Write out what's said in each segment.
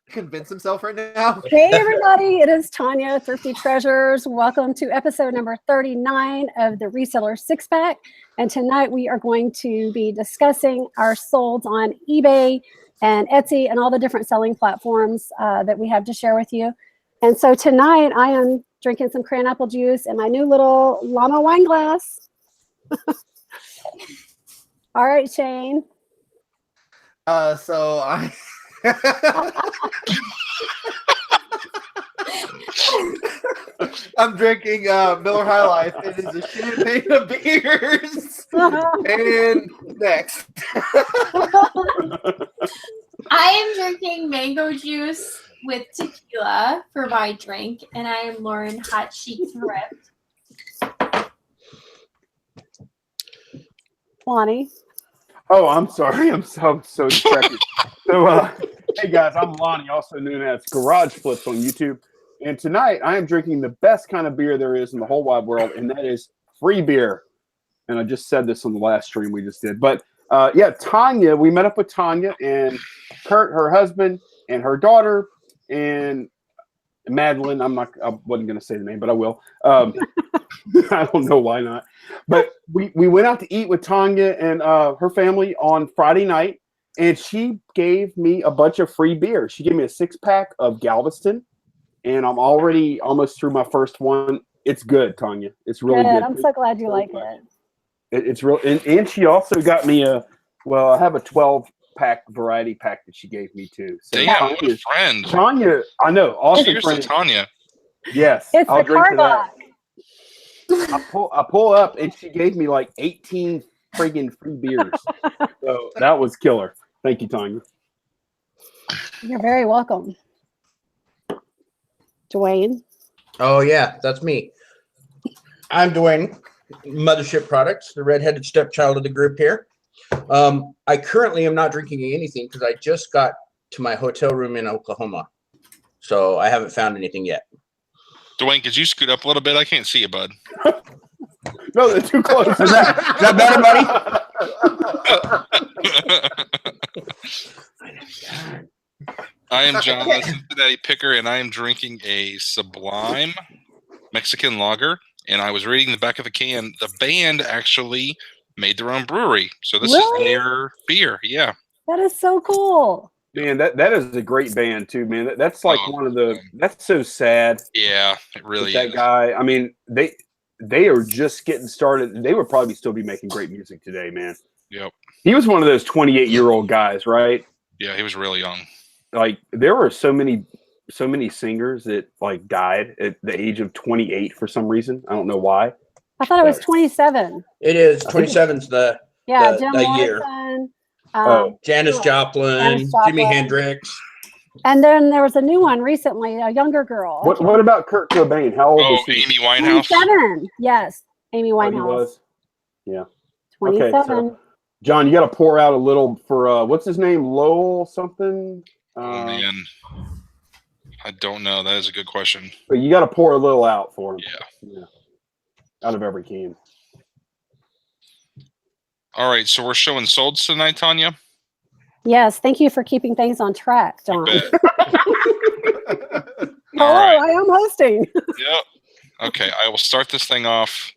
convince himself right now. Hey everybody, it is Tonya, Thrifty Treasures. Welcome to episode number 39 of the Reseller Six Pack. And tonight we are going to be discussing our solds on eBay and Etsy and all the different selling platforms that we have to share with you. And so tonight I am drinking some cran apple juice in my new little llama wine glass. All right, Shane. So I'm drinking Miller High Life. It is a champagne of beers. And next. I am drinking mango juice with tequila for my drink, and I am Lauren HauteChicThrift. Lonnie. Oh, I'm sorry. I'm so distracted. So, hey guys, I'm Lonnie, also known as Garage Flips on YouTube. And tonight I am drinking the best kind of beer there is in the whole wide world, and that is free beer. And I just said this on the last stream we just did. But yeah, Tonya, we met up with Tonya and Kurt, her husband, and her daughter, and Madeline. I wasn't going to say the name, but I will. I don't know why not. But we went out to eat with Tonya and her family on Friday night, and she gave me a bunch of free beer. She gave me a 6-pack of Galveston, and I'm already almost through my first one. It's good, Tonya. It's really good. I'm so glad you like it. It's real. And she also got me I have a 12-pack variety pack that she gave me too. So damn, what a friend. Tonya, I know. Awesome Cheers friend. to Tonya. Yes. It's I'll the drink to that. Carbach. I pull up and she gave me like 18 friggin' free beers. So that was killer. Thank you, Tonya. You're very welcome. Dwayne. Oh yeah, that's me. I'm Dwayne, Mothership Products, the redheaded stepchild of the group here. I currently am not drinking anything because I just got to my hotel room in Oklahoma. So I haven't found anything yet. Dwayne, could you scoot up a little bit? I can't see you, bud. No, they're too close. Is that better, buddy? I am John, the Cincinnati Picker, and I am drinking a Sublime Mexican lager. And I was reading the back of the can. The band actually made their own brewery. So this is their beer. Yeah. That is so cool. Man, that is a great band too, man. That's like one of the. That's so sad. Yeah, it really that is. Guy. I mean, they are just getting started. They would probably still be making great music today, man. Yep. He was one of those 28-year-old guys, right? Yeah, he was really young. Like there were so many singers that like died at the age of 28 for some reason. I don't know why. I thought it was 27. It is 27's the Jim year. Morrison, Janis Joplin, Jimi Hendrix. And then there was a new one recently, a younger girl. What about Kurt Cobain? How old was he? Amy Winehouse. 27. Yes, Amy Winehouse. He was? Yeah. 27. Okay, so, John, you got to pour out a little for what's his name? Lowell something? Oh man, I don't know. That is a good question. But you got to pour a little out for him. Yeah. Out of every can. All right, so we're showing solds tonight, Tonya? Yes, thank you for keeping things on track, John. All right. I am hosting. Yep. Okay, I will start this thing off.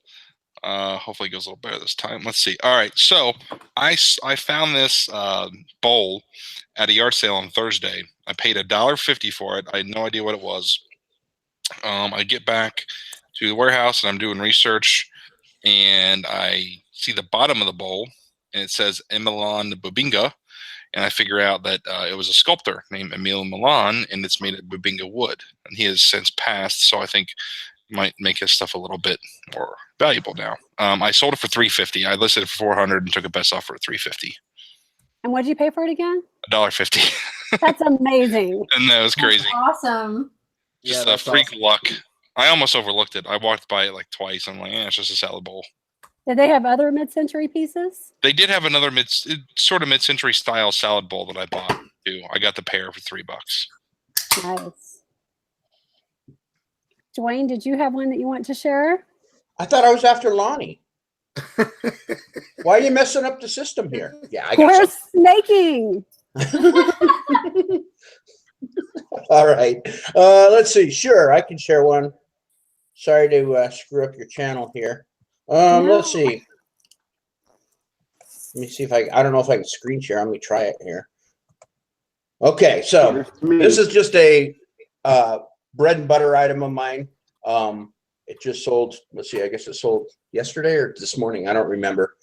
Hopefully it goes a little better this time. Let's see. All right, so I found this bowl at a yard sale on Thursday. I paid $1.50 for it. I had no idea what it was. I get back to the warehouse and I'm doing research, and I see the bottom of the bowl, and it says Emilion Bubinga, and I figure out that it was a sculptor named Emile Milan, and it's made of Bubinga wood, and he has since passed, so I think it might make his stuff a little bit more valuable now. I sold it for $3.50. I listed it for $400 and took a best offer at $3.50. And what did you pay for it again? $1.50. That's amazing. And that was crazy. That's awesome. Just a freak awesome. Luck. I almost overlooked it. I walked by it like twice. I'm like, it's just a salad bowl. Did they have other mid-century pieces? They did have another mid-century style salad bowl that I bought too. I got the pair for $3. Nice. Dwayne, did you have one that you want to share? I thought I was after Lonnie. Why are you messing up the system here? Yeah, I got We're snaking. All right. Let's see. Sure, I can share one. Sorry to screw up your channel here. Let's see. Let me see if I don't know if I can screen share. Let me try it here. Okay, so this is just a bread and butter item of mine. It just sold, let's see, I guess it sold yesterday or this morning. I don't remember.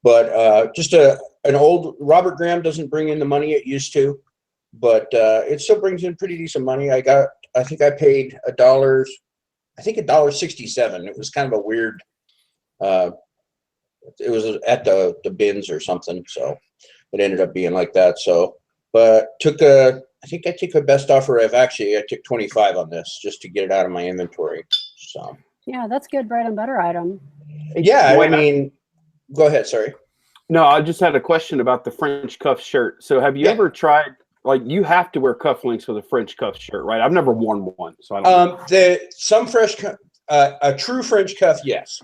But just an old, Robert Graham doesn't bring in the money it used to, but it still brings in pretty decent money. I think I paid $1.67. It was kind of a weird, it was at the bins or something. So it ended up being like that. So, but I think I took a best offer of I took 25 on this just to get it out of my inventory. So. Yeah, that's good bread and butter item. Yeah, I mean, go ahead. Sorry. No, I just had a question about the French cuff shirt. So have you ever tried, like, you have to wear cufflinks with a French cuff shirt, right? I've never worn one, so I don't know. Some French a true French cuff, yes.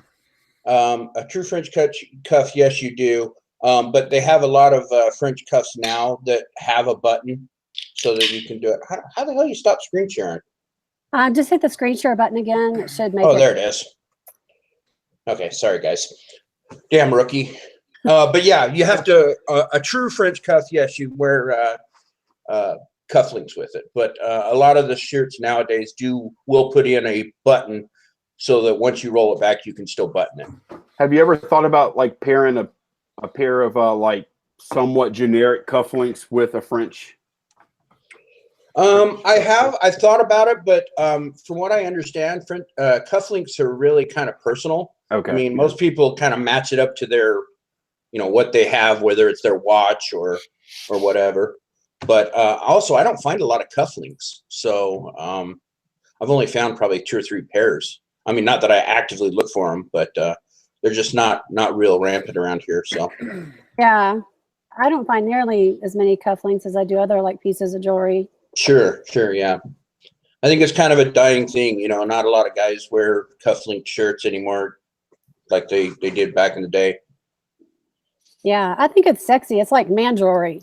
A true French cuff, yes, you do. But they have a lot of French cuffs now that have a button so that you can do it. How the hell you stop screen sharing? Just hit the screen share button again. It should make Oh, there it is. Okay, sorry, guys. Damn rookie. But yeah, you have to, a true French cuff, yes, you wear cufflinks with it. But a lot of the shirts nowadays will put in a button so that once you roll it back, you can still button it. Have you ever thought about like pairing a pair of like somewhat generic cufflinks with a French? I've thought about it, but from what I understand, cufflinks are really kind of personal. Okay. I mean, most people kind of match it up to their, what they have, whether it's their watch or whatever. But also, I don't find a lot of cufflinks, so I've only found probably 2 or 3 pairs. I mean, not that I actively look for them, but they're just not real rampant around here. So Yeah, I don't find nearly as many cufflinks as I do other like pieces of jewelry. Sure, yeah. I think it's kind of a dying thing. Not a lot of guys wear cufflink shirts anymore like they did back in the day. Yeah, I think it's sexy. It's like man jewelry.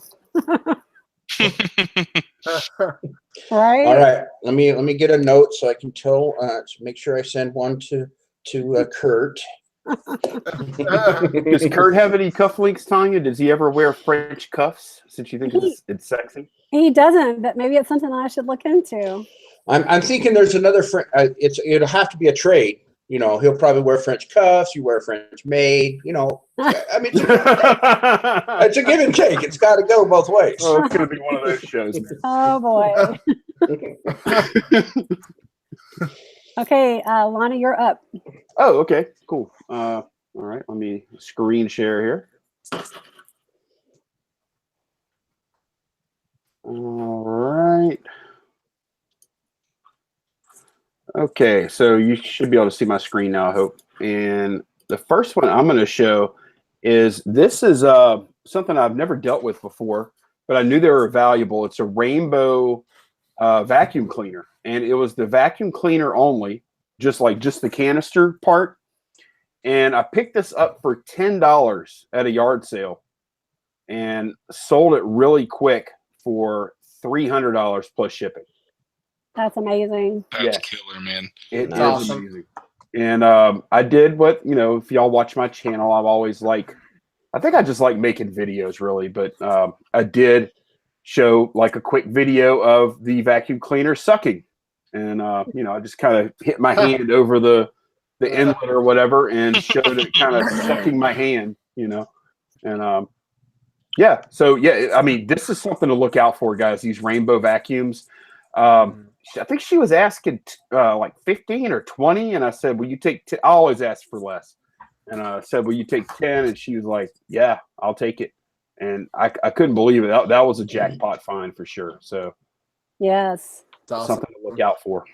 Right? All right. Let me get a note so I can tell to make sure I send one to Kurt. Does Kurt have any cufflinks, Tonya? Does he ever wear French cuffs since you think it's sexy? He doesn't, but maybe it's something I should look into. I'm thinking there's another it'll have to be a trade. He'll probably wear French cuffs. You wear French maid. I mean, it's a give and take. It's got to go both ways. Oh, it's going to be one of those shows, man. Oh boy. Okay, Lana, you're up. Oh, okay, cool. All right, let me screen share here. All right. Okay, so you should be able to see my screen now, I hope. And the first one I'm going to show is something I've never dealt with before, but I knew they were valuable. It's a rainbow vacuum cleaner, and it was the vacuum cleaner only, just the canister part. And I picked this up for $10 at a yard sale and sold it really quick for $300 plus shipping. That's amazing. That's killer, man. It is awesome. amazing. And I did what, if y'all watch my channel, I've always I think I just like making videos really, but I did show like a quick video of the vacuum cleaner sucking. And, I just kind of hit my hand over the inlet or whatever and showed it kind of sucking my hand, and yeah. So yeah, I mean, this is something to look out for, guys, these rainbow vacuums. I think she was asking like 15 or 20, and I said, will you take I always ask for less, and I said, will you take 10? And she was like, yeah, I'll take it. And I couldn't believe it. That was a jackpot find for sure. So Yes. It's awesome. something to look out for.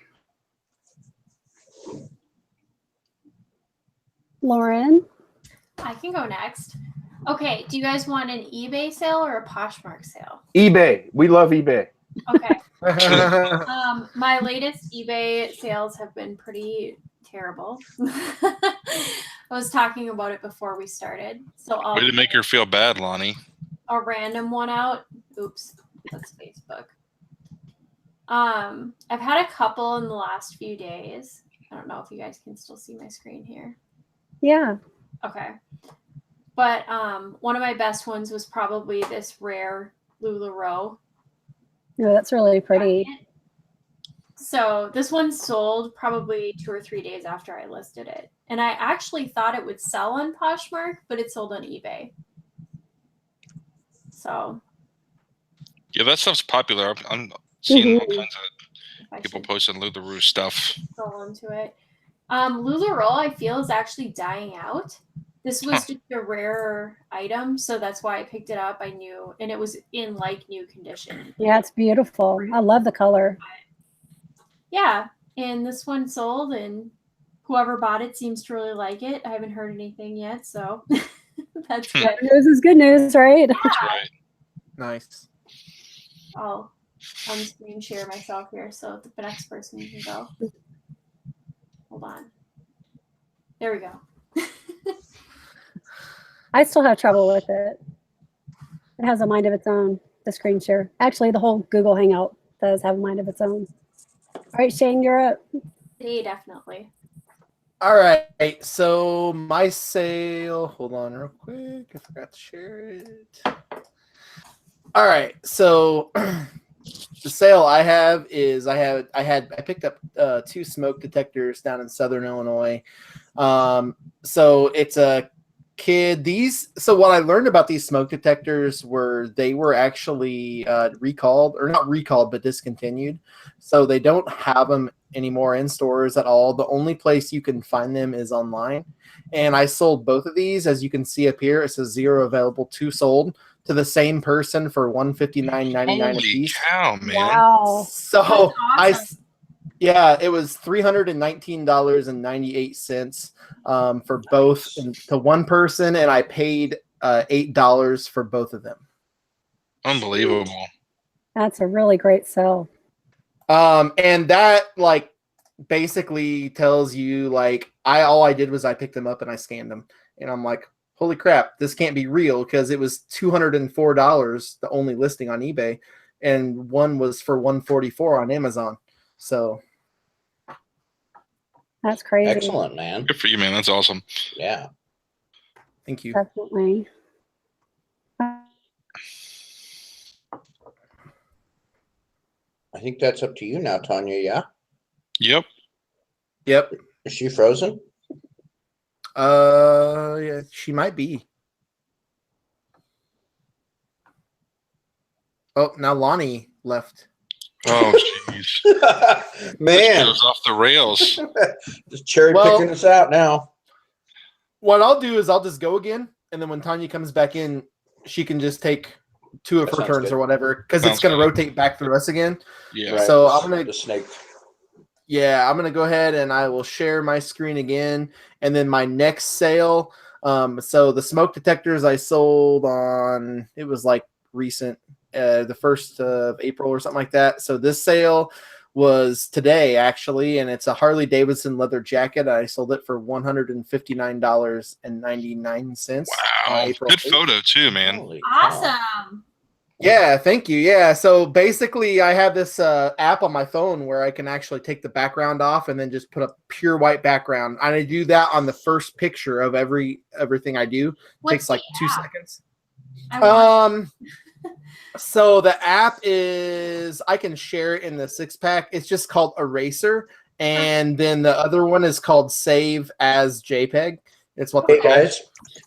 Lauren? I can go next. Okay, do you guys want an eBay sale or a Poshmark sale? eBay. We love eBay. Okay. My latest eBay sales have been pretty terrible. I was talking about it before we started. So I'll Way to make her feel bad, Lonnie. a random one out. Oops, that's Facebook. I've had a couple in the last few days. I don't know if you guys can still see my screen here. Yeah. Okay. But one of my best ones was probably this rare Lularo. No, that's really pretty. So this one sold probably 2 or 3 days after I listed it. And I actually thought it would sell on Poshmark, but it sold on eBay. So. Yeah, that stuff's popular. I'm seeing all Mhm. kinds of people posting Lularo stuff. Go into it. Lularo, I feel, is actually dying out. This was just a rare item, so that's why I picked it up. I knew, and it was in like new condition. Yeah, it's beautiful. I love the color. Yeah, and this one sold, and whoever bought it seems to really like it. I haven't heard anything yet, so that's good. Good news is good news, right? That's right. Nice. I'll on-screen share myself here so the next person can go. Hold on. There we go. I still have trouble with it. It has a mind of its own, the screen share. Actually, the whole Google Hangout does have a mind of its own. All right, Shane, you're up. They definitely. All right. So my sale. Hold on, real quick. I forgot to share it. All right. So the sale I have is I picked up 2 smoke detectors down in Southern Illinois. So it's a kid. So what I learned about these smoke detectors were they were actually recalled, or not recalled, but discontinued. So they don't have them anymore in stores at all. The only place you can find them is online. And I sold both of these. As you can see up here, it says 0 available, 2 sold, to the same person for $159.99 a Holy piece. cow, man! Wow. So That's awesome. it was $319.98 for both to one person, and I paid $8 for both of them. Unbelievable. That's a really great sell. And that like basically tells you like all I did was I picked them up and I scanned them, and I'm like, holy crap, this can't be real, because it was $204, the only listing on eBay, and one was for $144 on Amazon. So That's crazy. Excellent, man. Good for you, man. That's awesome. Yeah. thank you. Definitely. I think that's up to you now, Tonya. Yeah. Yep. Yep. Is she frozen? Yeah, she might be. Oh, now Lonnie left. Oh, jeez. Man, Goes off the rails. just cherry picking us out now. What I'll do is I'll just go again, and then when Tonya comes back in, she can just take 2 of That her sounds turns good. or whatever, because it's Sounds going to good. rotate back through us again. Yeah. Right, So the- I'm gonna- the snake. Yeah, I'm going to go ahead and I will share my screen again, and then my next sale. So the smoke detectors I sold on, it was like recent, the 1st of April or something like that. So this sale was today actually, and it's a Harley Davidson leather jacket. I sold it for $159.99. Wow. Good photo too, man. Holy cow. Awesome. Yeah, thank you. Yeah, so basically I have this app on my phone where I can actually take the background off and then just put a pure white background. And I do that on the first picture of everything I do. It takes like 2 seconds. So the app is, I can share it in the 6-pack. It's just called Eraser, and then the other one is called Save as JPEG. It's what Hey they call it.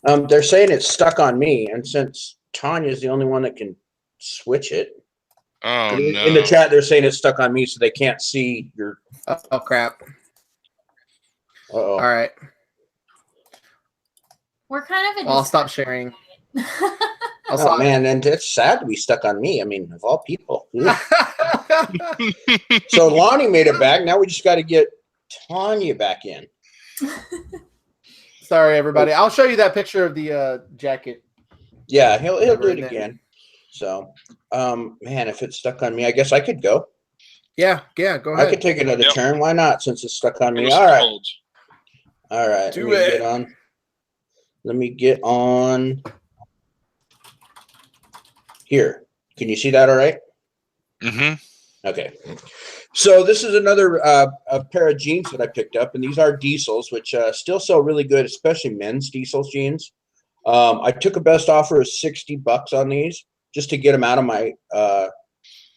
guys, they're saying it's stuck on me, and since Tanya's the only one that can switch it, Oh, in no. the chat they're saying it's stuck on me, so they can't see your. Oh crap! Uh-oh. All right, We're kind of well, I'll stop sharing. I'll Oh stop. man, and it's sad to be stuck on me. I mean, of all people. So Lonnie made it back. Now we just got to get Tonya back in. Sorry, everybody. I'll show you that picture of the jacket. Yeah, he'll do it Right now. again. So, man, if it's stuck on me, I guess I could go. Yeah, go I ahead. could take another Yep. turn. Why not? Since it's stuck on me. Those All right. folds. All right. Do let me it. get on. Let me get on here. Can you see that all right? Mm-hmm. Okay. So this is another a pair of jeans that I picked up, and these are diesels, which still sell really good, especially men's diesels jeans. I took a best offer of $60 on these just to get them out of my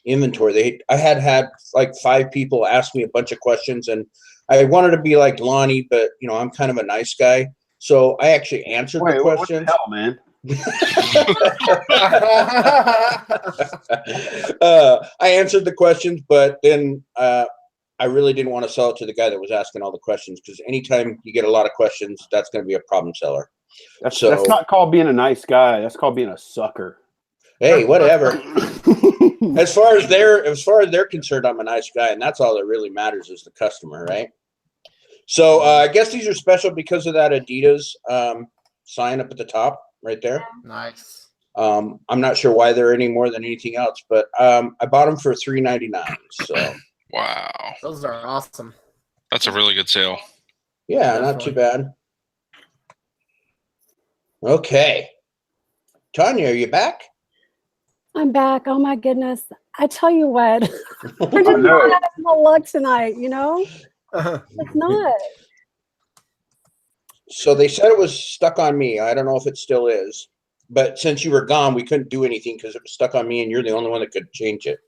inventory. I had like 5 people ask me a bunch of questions, and I wanted to be like Lonnie, but you know, I'm kind of a nice guy. So I actually answered the questions. What the hell, man? I answered the questions, but then I really didn't want to sell it to the guy that was asking all the questions, because anytime you get a lot of questions, that's going to be a problem seller. That's not called being a nice guy. That's called being a sucker. Hey, whatever. As far as they're concerned, I'm a nice guy, and that's all that really matters is the customer, right? So I guess these are special because of that Adidas sign up at the top right there. Nice. I'm not sure why they're any more than anything else, but I bought them for $3.99. So wow, Those are awesome. that's a really good sale. yeah, not too bad. Okay, Tonya, are you back? I'm back. Oh my goodness. I tell you what, I I did know. not have no luck tonight, you know? It's not. So they said it was stuck on me. I don't know if it still is, but since you were gone, we couldn't do anything because it was stuck on me, and you're the only one that could change it.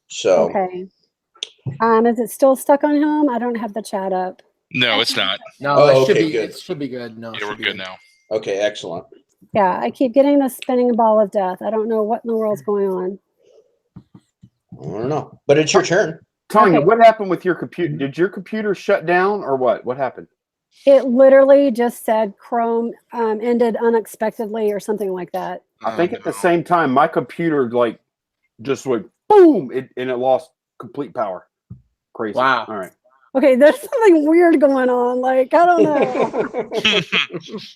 So Okay. Is it still stuck on him? I don't have the chat up. No, it's not. No, Oh, it should okay, be. good. It should be good. No, it Yeah, we're should be good now. okay, excellent. Yeah, I keep getting the spinning ball of death. I don't know what in the world's going on. I don't know, but it's your turn. Tonya, Okay. what happened with your computer? Did your computer shut down or what? What happened? It literally just said Chrome ended unexpectedly or something like that. I think Oh, at the no. same time, my computer like just went boom, and it lost complete power. Crazy. Wow. All right. Okay, there's something weird going on. Like, I don't know.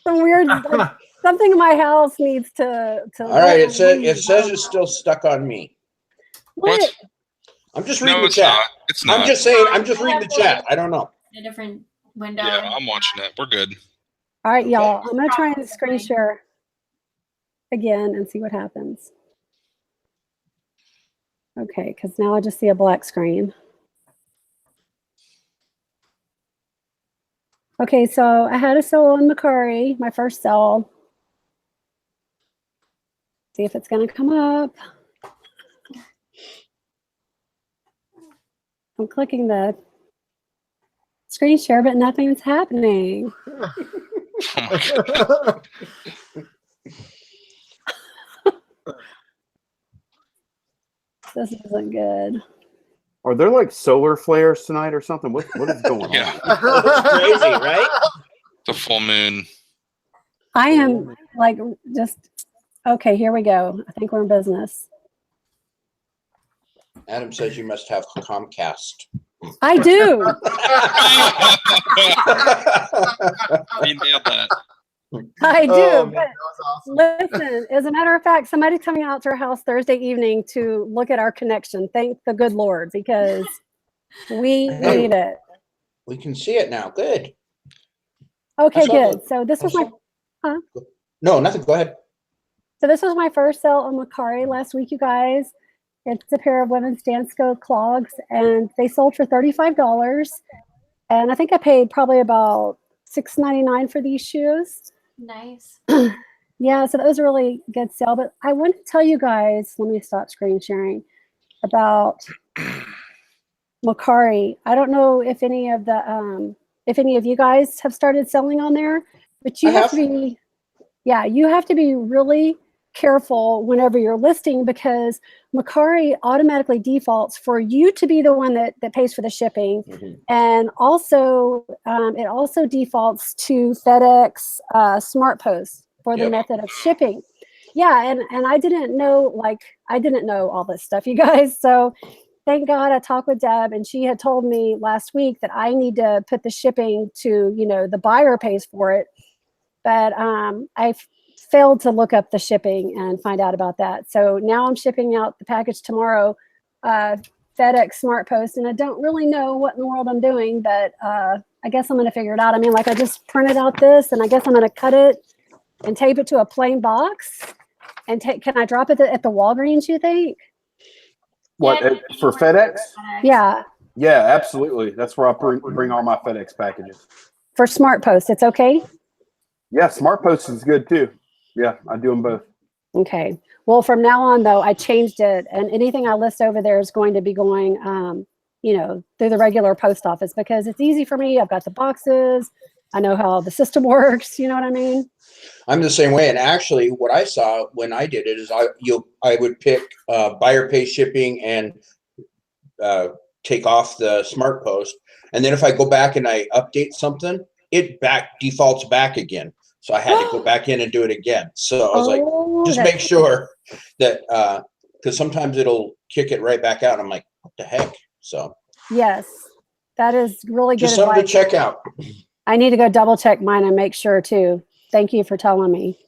Some weird, like, something in my house needs to All right, it says it's still stuck on me. What? I'm just reading No, the it's chat. not. It's not. I'm just saying. I'm just reading the chat. I don't know. A different window. Yeah, I'm watching it. We're good. All right, Okay. y'all. I'm gonna try and screen share again and see what happens. Okay, because now I just see a black screen. Okay, so I had a sale on Macari, my first sale. See if it's gonna come up. I'm clicking the screen share, but nothing's happening. Oh my God. This isn't good. Are there like solar flares tonight or something? What is going on? Yeah, It's crazy, right? the full moon. I am like just okay. Here we go. I think we're in business. Adam says you must have Comcast. I do. He nailed that. I do. Oh, but man, that was awesome. listen, as a matter of fact, somebody's coming out to our house Thursday evening to look at our connection. Thank the good Lord, because we need it. We can see it now. Good. Okay, I saw good. the- So this was my No, nothing. Go ahead. first sale on Macari last week, you guys. It's a pair of women's Dansko clogs, and they sold for $35. And I think I paid probably about $6.99 for these shoes. Nice. Yeah, so that was a really good sale. But I want to tell you guys, let me stop screen sharing, about Macari. I don't know if any of you guys have started selling on there, but you I have have. to be, yeah, you have to be really careful whenever you're listing, because Macari automatically defaults for you to be the one that pays for the shipping. Mhm. And also, it also defaults to FedEx Smart Post for the Yep. method of shipping. Yeah, and I didn't know all this stuff, you guys. So thank God I talked with Deb, and she had told me last week that I need to put the shipping to, the buyer pays for it. But I failed to look up the shipping and find out about that. So now I'm shipping out the package tomorrow, FedEx Smart Post, and I don't really know what in the world I'm doing, but I guess I'm going to figure it out. I mean, like, I just printed out this, and I guess I'm going to cut it and tape it to a plain box. And can I drop it at the Walgreens, you think? What for FedEx? Yeah, Yeah, absolutely. That's where I bring all my FedEx packages. for Smart Post, it's okay? Yeah, Smart Post is good too. Yeah, I do them both. Okay. Well, from now on, though, I changed it, and anything I list over there is going to be going, through the regular post office because it's easy for me. I've got the boxes. I know how the system works. You know what I mean? I'm the same way. And actually, what I saw when I did it is I would pick buyer pay shipping and take off the Smart Post, and then if I go back and I update something, it defaults back again. So I had to go back in and do it again. So I was like, just make sure that because sometimes it'll kick it right back out. I'm like, what the heck? So Yes, that is really good just something to advice. check out. I need to go double check mine and make sure too. Thank you for telling me.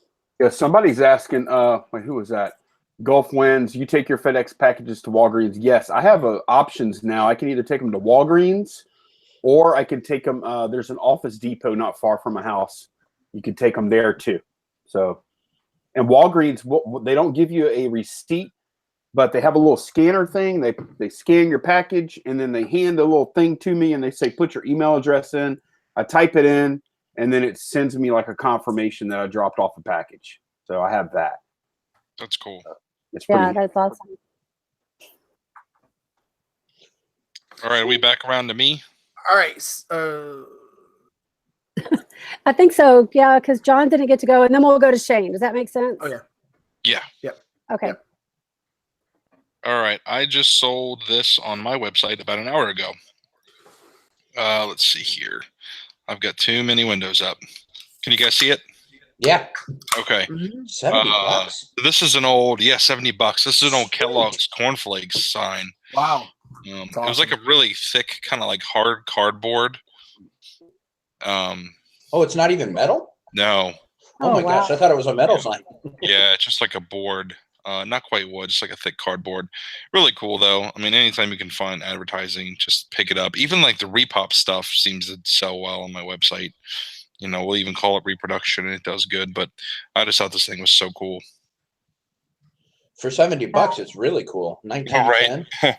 Yeah, somebody's asking. Wait, who was that? Gulf Winds. You take your FedEx packages to Walgreens? Yes, I have options now. I can either take them to Walgreens, or I can take them. There's an Office Depot not far from my house. You can take them there too. So, and Walgreens, they don't give you a receipt, but they have a little scanner thing. They scan your package and then they hand a little thing to me and they say, put your email address in. I type it in and then it sends me like a confirmation that I dropped off the package. So I have that. That's cool. It's pretty. Yeah, that's awesome. All right, are we back around to me? All right. I think so. Yeah, because John didn't get to go, and then we'll go to Shane. Does that make sense? Oh, yeah. Yeah. Yep. Okay. Yep. All right, I just sold this on my website about an hour ago. Let's see here. I've got too many windows up. Can you guys see it? Yeah. Okay. $70. This is an old, $70. This is an old Kellogg's cornflakes sign. Wow. It was like a really thick, kind of like hard cardboard. Oh, it's not even metal? No. Oh my gosh, I thought it was a metal sign. Yeah, it's just like a board. Not quite wood, just like a thick cardboard. Really cool though. I mean, anytime you can find advertising, just pick it up. Even like the repop stuff seems to sell well on my website. You know, we'll even call it reproduction and it does good, but I just thought this thing was so cool. For $70, it's really cool. 1910. Right.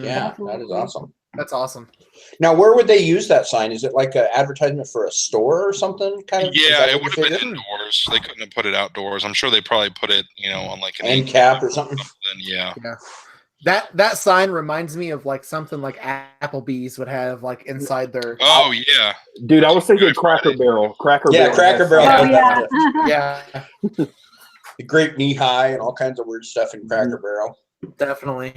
Yeah, that is awesome. That's awesome. Now, where would they use that sign? Is it like an advertisement for a store or something? Kind of. Yeah, it would have been indoors. They couldn't have put it outdoors. I'm sure they probably put it, on like an end cap or something. Yeah. That sign reminds me of like something like Applebee's would have like inside their. Oh yeah, dude, I was thinking Cracker Barrel. Cracker Barrel. Oh, yeah. Yeah. The grape knee high and all kinds of weird stuff in Cracker Barrel. Definitely.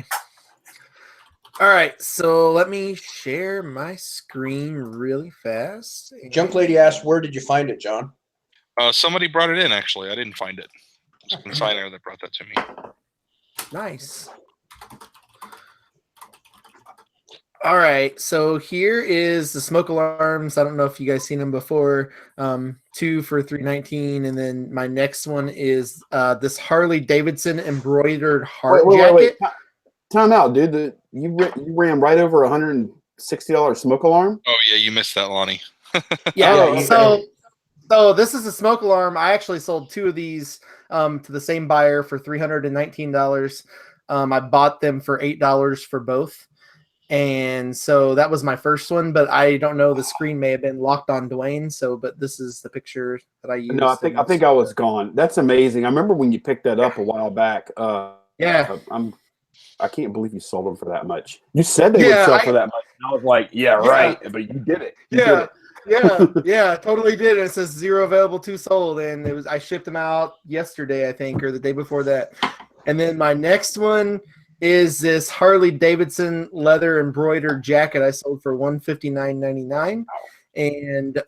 All right, so let me share my screen really fast. Junk Lady asked, where did you find it, John? Somebody brought it in, actually. I didn't find it. It was a consignor that brought that to me. Nice. All right, so here is the smoke alarms. I don't know if you guys seen them before. 2 for $3.19, and then my next one is this Harley Davidson embroidered heart jacket. Wait. Time out, dude. You ran right over $160 smoke alarm. Oh yeah, you missed that, Lonnie. Yeah. So this is a smoke alarm. I actually sold 2 of these to the same buyer for $319. I bought them for $8 for both, and so that was my first one. But I don't know. The screen may have been locked on Dwayne. But this is the picture that I used. No, I think I was gone. That's amazing. I remember when you picked that up a while back. Yeah. I can't believe you sold them for that much. You said they would sell for that much. And I was like, yeah, right. But you did it. Yeah, totally did. It says 0 available, 2 sold. And I shipped them out yesterday, I think, or the day before that. And then my next one is this Harley Davidson leather embroidered jacket I sold for $159.99. And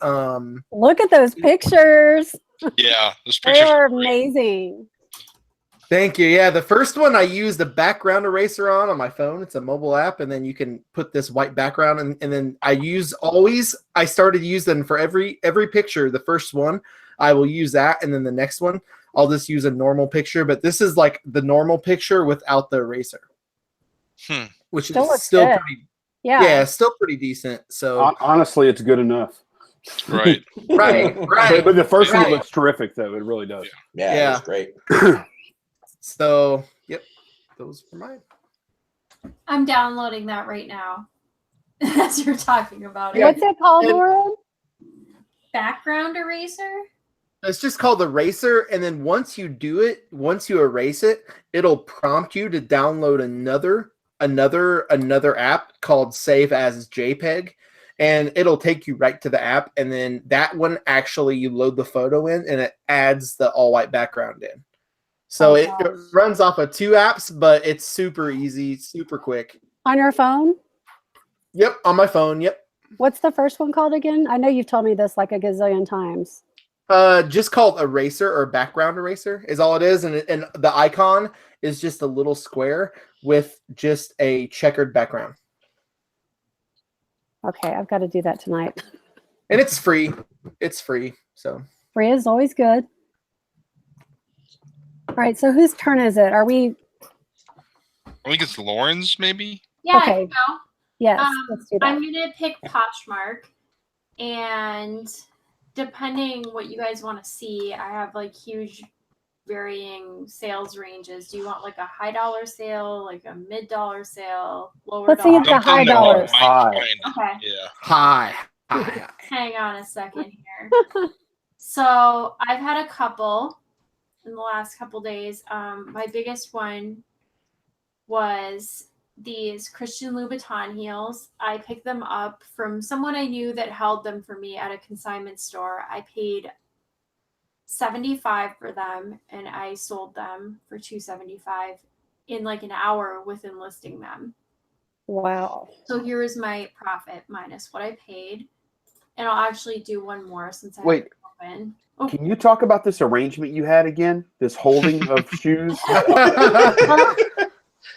look at those pictures. Yeah, those They pictures are amazing. Thank you. Yeah, the first one I used the background eraser on my phone. It's a mobile app, and then you can put this white background. And then I started using for every picture. The first one I will use that, and then the next one I'll just use a normal picture. But this is like the normal picture without the eraser, which Still is still good. pretty. Yeah. Yeah, still pretty decent. So honestly, it's good enough. right. right. But the first one looks terrific, though. It really does. Yeah. It's great. So, yep, those were mine. I'm downloading that right now as you're talking about it. What's it called, And- Lauren? Background eraser? It's just called Eraser, and then once you do it, once you erase it, it'll prompt you to download another app called Save as JPEG, and it'll take you right to the app, and then that one actually you load the photo in, and it adds the all white background in. So it runs off of 2 apps, but it's super easy, super quick. On your phone? Yep, on my phone. Yep. What's the first one called again? I know you've told me this like a gazillion times. Just called Eraser or Background Eraser is all it is, and the icon is just a little square with just a checkered background. Okay, I've got to do that tonight. And it's free. It's free. So Free is always good. All right, so whose turn is it? Are we? I think it's Lauren's, maybe. Yeah, I Okay. can go. Yes, let's do that. I'm gonna pick Poshmark, and depending what you guys want to see, I have like huge varying sales ranges. Do you want like a high dollar sale, like a mid dollar sale, lower Let's see dollar? if the high dollars. Mine. Okay, Yeah. hi. hang on a second here. So I've had a couple in the last couple days. My biggest one was these Christian Louboutin heels. I picked them up from someone I knew that held them for me at a consignment store. I paid $75 for them, and I sold them for $275 in like an hour within listing them. Wow. So here is my profit minus what I paid, and I'll actually do one more since I Wait. have it open. Can you talk about this arrangement you had again? This holding of shoes?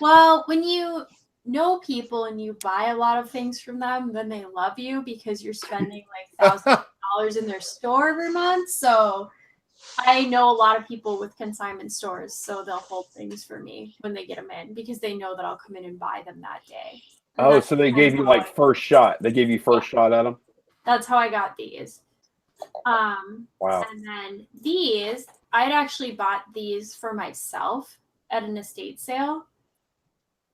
Well, when you know people and you buy a lot of things from them, then they love you because you're spending like thousands of dollars in their store every month. So I know a lot of people with consignment stores, so they'll hold things for me when they get them in because they know that I'll come in and buy them that day. And Oh, that's so they kind gave of you how like first shot. They gave you first shot at them? That's how I got these. Wow. And then these, I'd actually bought these for myself at an estate sale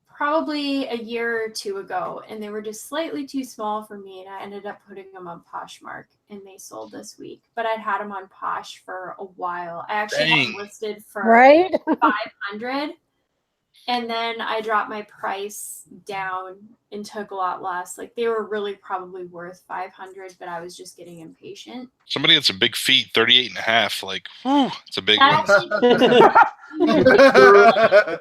probably a year or 2 ago, and they were just slightly too small for me, and I ended up putting them on Poshmark, and they sold this week. But I'd had them on Posh for a while. I actually had them listed for Right? 500, and then I dropped my price down and took a lot less. Like they were really probably worth 500, but I was just getting impatient. Somebody that's a big feet, 38 and a half. Like, whew, it's a big That one. actually-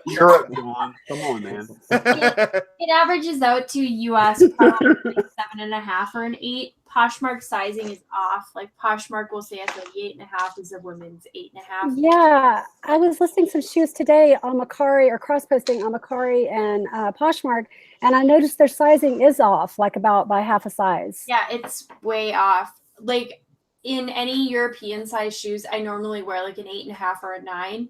Europe, John. Come on, man. It averages out to US probably like 7.5 or an 8. Poshmark sizing is off. Like Poshmark will say it's like 8.5 is a women's 8.5. Yeah, I was listing some shoes today on Macari or cross posting on Macari and Poshmark, and I noticed their sizing is off, like about by half a size. Yeah, it's way off. Like in any European size shoes, I normally wear like an 8.5 or a 9.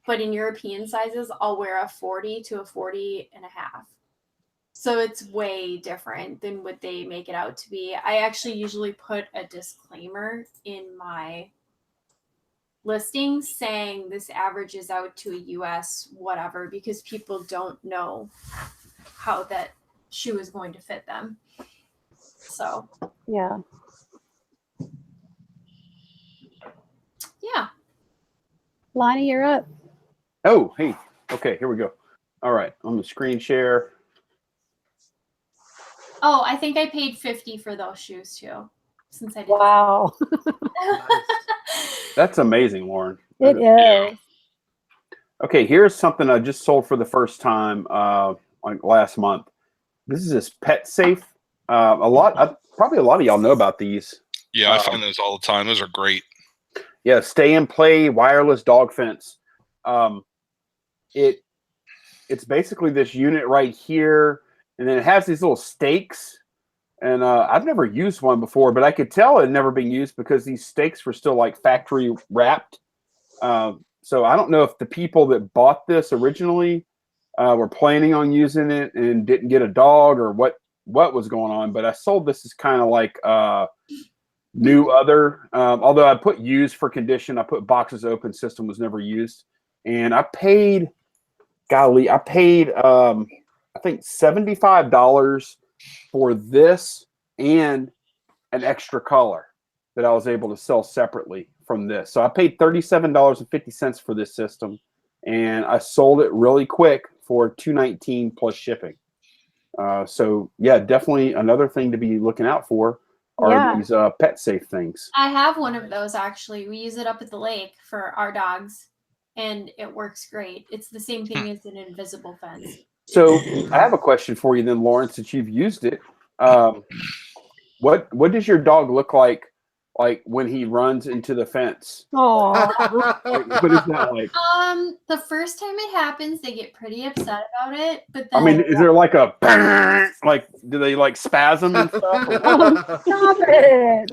But in European sizes, I'll wear a 40 to a 40.5. So it's way different than what they make it out to be. I actually usually put a disclaimer in my listings saying this averages out to a US whatever, because people don't know how that shoe is going to fit them. So Yeah. yeah. Lonnie, you're up. Oh, hey. Okay, here we go. All right, I'm going to screen share. Oh, I think I paid $50 for those shoes too. Since I did. Wow. That's amazing, Lauren. It Yeah. is. Okay, here's something I just sold for the first time like last month. This is this Pet Safe. Probably a lot of y'all know about these. Yeah, I find those all the time. Those are great. Yeah, stay and play wireless dog fence. It's basically this unit right here, and then it has these little stakes. And I've never used one before, but I could tell it had never been used because these stakes were still like factory wrapped. So I don't know if the people that bought this originally were planning on using it and didn't get a dog or what was going on. But I sold this as kind of like new other. Although I put used for condition, I put boxes open, system was never used, and I paid. Golly, I think $75 for this and an extra color that I was able to sell separately from this. So I paid $37.50 for this system, and I sold it really quick for $219 plus shipping. So yeah, definitely another thing to be looking out for are these pet safe things. I have one of those actually. We use it up at the lake for our dogs, and it works great. It's the same thing as an invisible fence. So I have a question for you then, Lauren, since you've used it. What does your dog look like when he runs into the fence? Oh, What is that like? The first time it happens, they get pretty upset about it. But then, I mean, is there like a like? Do they like spasm and stuff? stop it.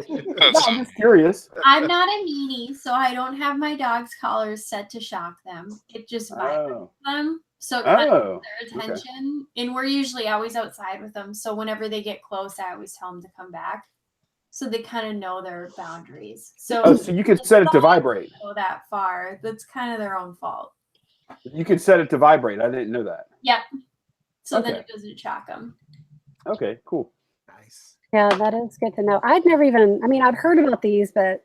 I'm just curious. I'm not a meanie, so I don't have my dog's collars set to shock them. It just vibrates them, so it kind of gets their attention. And we're usually always outside with them, so whenever they get close, I always tell them to come back. So they kind of know their boundaries. So, So you can set it to vibrate. Go that far. That's kind of their own fault. You can set it to vibrate. I didn't know that. Yep. So then Okay. it doesn't shock them. Okay, cool. Nice. Yeah, that is good to know. I'd never even, I mean, I'd heard about these, but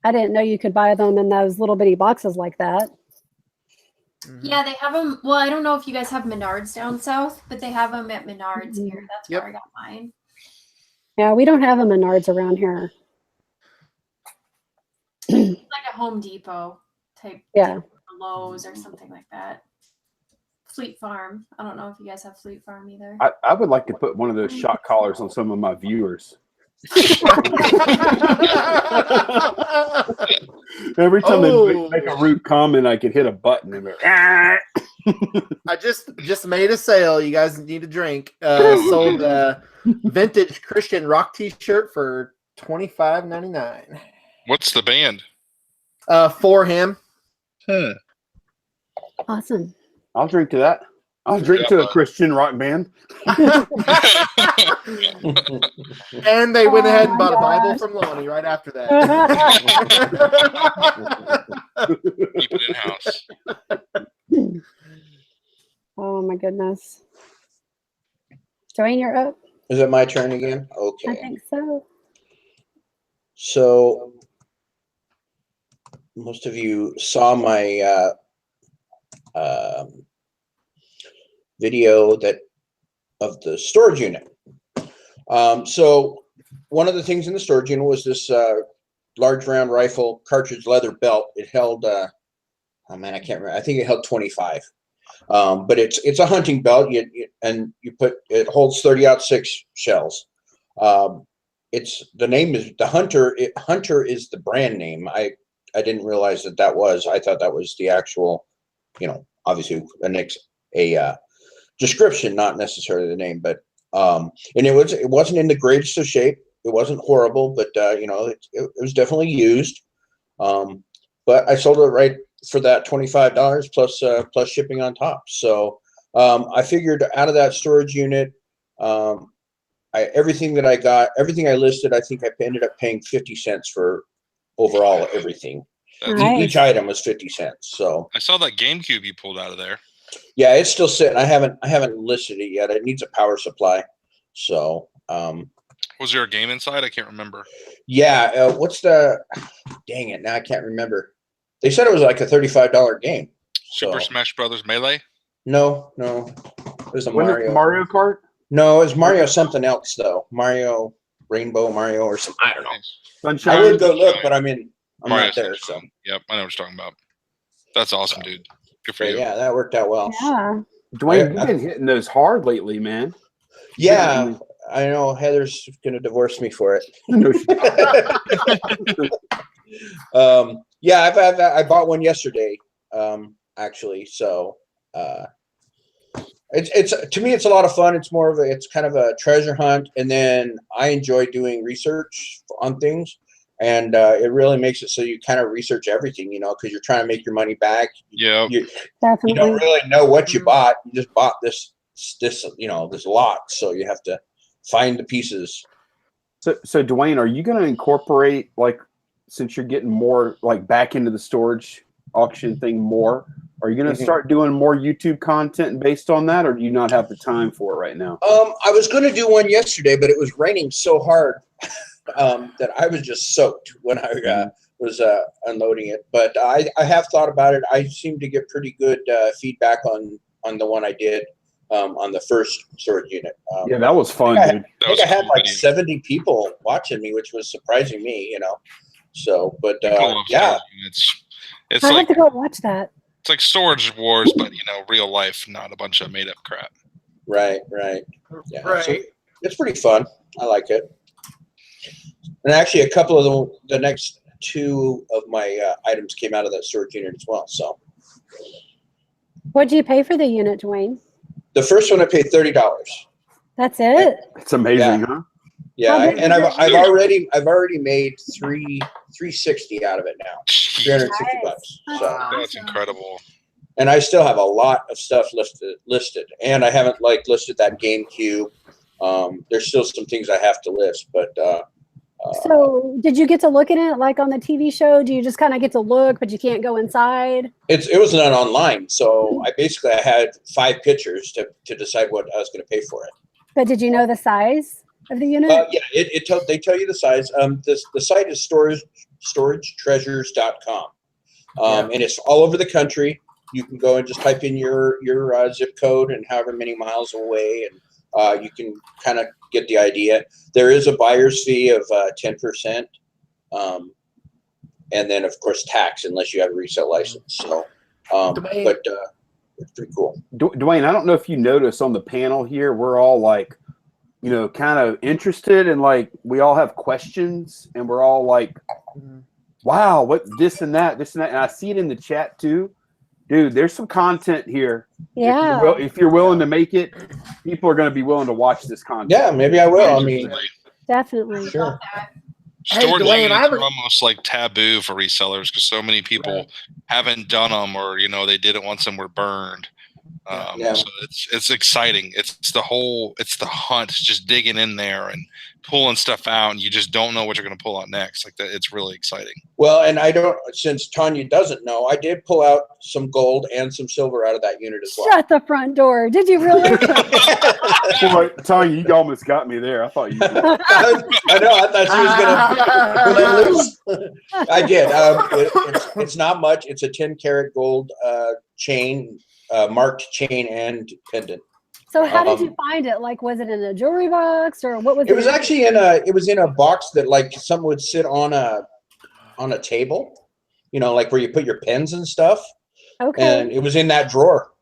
I didn't know you could buy them in those little bitty boxes like that. Yeah, they have them. Well, I don't know if you guys have Menards down south, but they have them at Menards here. That's where I got mine. Yeah, we don't have them Menards around here. Like a Home Depot type. Yeah. Lowe's or something like that. Fleet Farm. I don't know if you guys have Fleet Farm either. I would like to put one of those shock collars on some of my viewers. Every time they make a rude comment, I could hit a button and I just made a sale. You guys need a drink. Sold a vintage Christian rock T-shirt for $25.99. What's the band? For him. Huh. Awesome. I'll drink to that. I'll drink to a Christian rock band. And they went ahead and my bought a Bible gosh. from Lonnie right after that. Keep it in house. Oh my goodness. Joanne, you're up. Is it my turn again? I Okay. think so. So most of you saw my video of the storage unit. So one of the things in the storage unit was this large round rifle cartridge leather belt. It held oh man, I can't remember. I think it held 25. But it's a hunting belt. It holds 30-06 shells. It's the name is the Hunter. Hunter is the brand name. I didn't realize that was. I thought that was the actual, obviously a description, not necessarily the name. But and it wasn't in the greatest of shape. It wasn't horrible, but it was definitely used. But I sold it right for that $25 plus shipping on top. So I figured out of that storage unit, everything I listed, I think I ended up paying 50 cents for overall everything. Nice. Each item was 50 cents. So I saw that GameCube you pulled out of there. yeah, it's still sitting. I haven't listed it yet. It needs a power supply. So Was there a game inside? I can't remember. yeah, dang it, now I can't remember. They said it was like a $35 game. Super So Smash Brothers Melee? no. It was a When Mario. is Mario Kart? No, it was Mario something else though. Mario Rainbow Mario or something. I don't know. Sunshine. I would go look, but I'm Mario not there. Sunshine. So Yep, I know what you're talking about. That's awesome, dude. Good for but you. yeah, that worked out well. Yeah. Dwayne, you've been hitting those hard lately, man. Yeah, I know Heather's gonna divorce me for it. Yeah, I bought one yesterday, actually. So it's to me it's a lot of fun. It's kind of a treasure hunt, and then I enjoy doing research on things, and it really makes it so you kind of research everything, because you're trying to make your money back. Yeah. You Definitely. don't really know what you bought. You just bought this lot, so you have to find the pieces. So Dwayne, are you going to incorporate, like, since you're getting more like back into the storage auction thing more, Are you going to start doing more YouTube content based on that, or do you not have the time for it right now? I was going to do one yesterday, but it was raining so hard that I was just soaked when I was unloading it. But I have thought about it. I seem to get pretty good feedback on the one I did on the first storage unit. Yeah, that was fun, dude. I think I had like 70 people watching me, which was surprising me, you know. So, but yeah, it's I like have to go watch that. it's like Storage Wars, but you know, real life, not a bunch of made up crap. right. Yeah, Right. so it's pretty fun. I like it. And actually, a couple of the next two of my items came out of that storage unit as well. So What do you pay for the unit, Dwayne? the first one I paid $30. That's it. It's amazing, Yeah. huh? Yeah, How big and is I've it? already made $360 out of it now. $360 bucks. So, That's incredible. and I still have a lot of stuff listed, and I haven't like listed that GameCube. There's still some things I have to list, but So did you get to look at it like on the TV show? Do you just kind of get to look, but you can't go inside? it was not online, so I had 5 pictures to decide what I was going to pay for it. But did you know the size of the unit? Yeah, they tell you the size. The site is storagetreasures.com, and it's all over the country. You can go and just type in your zip code and however many miles away, and you can kind of get the idea. There is a buyer's fee of 10%, and then of course tax unless you have a resale license. So, but it's pretty cool. Dwayne, I don't know if you notice on the panel here, we're all like, you know, kind of interested, and like we all have questions, and we're all like, wow, what this and that, and I see it in the chat too. Dude, there's some content here. Yeah. If you're willing to make it, people are going to be willing to watch this content. Yeah, maybe I will. I mean, Definitely. sure. Hey, Storage Dwayne, units I have are almost like taboo for resellers because so many people haven't done them, or you know, they did it once and were burned. So it's exciting. It's the hunt, just digging in there and pulling stuff out, and you just don't know what you're going to pull out next. Like that, it's really exciting. Well, and since Tonya doesn't know, I did pull out some gold and some silver out of that unit as well. Shut the front door. Did you really? Boy, Tonya, you almost got me there. I thought you did. I know. I thought she was going to let loose. I did. It's not much. It's a 10-karat gold chain, marked chain and pendant. So how did you find it? Like, was it in a jewelry box, or what was it? It was actually in a box that like someone would sit on a table, you know, like where you put your pens and stuff. Okay. And it was in that drawer.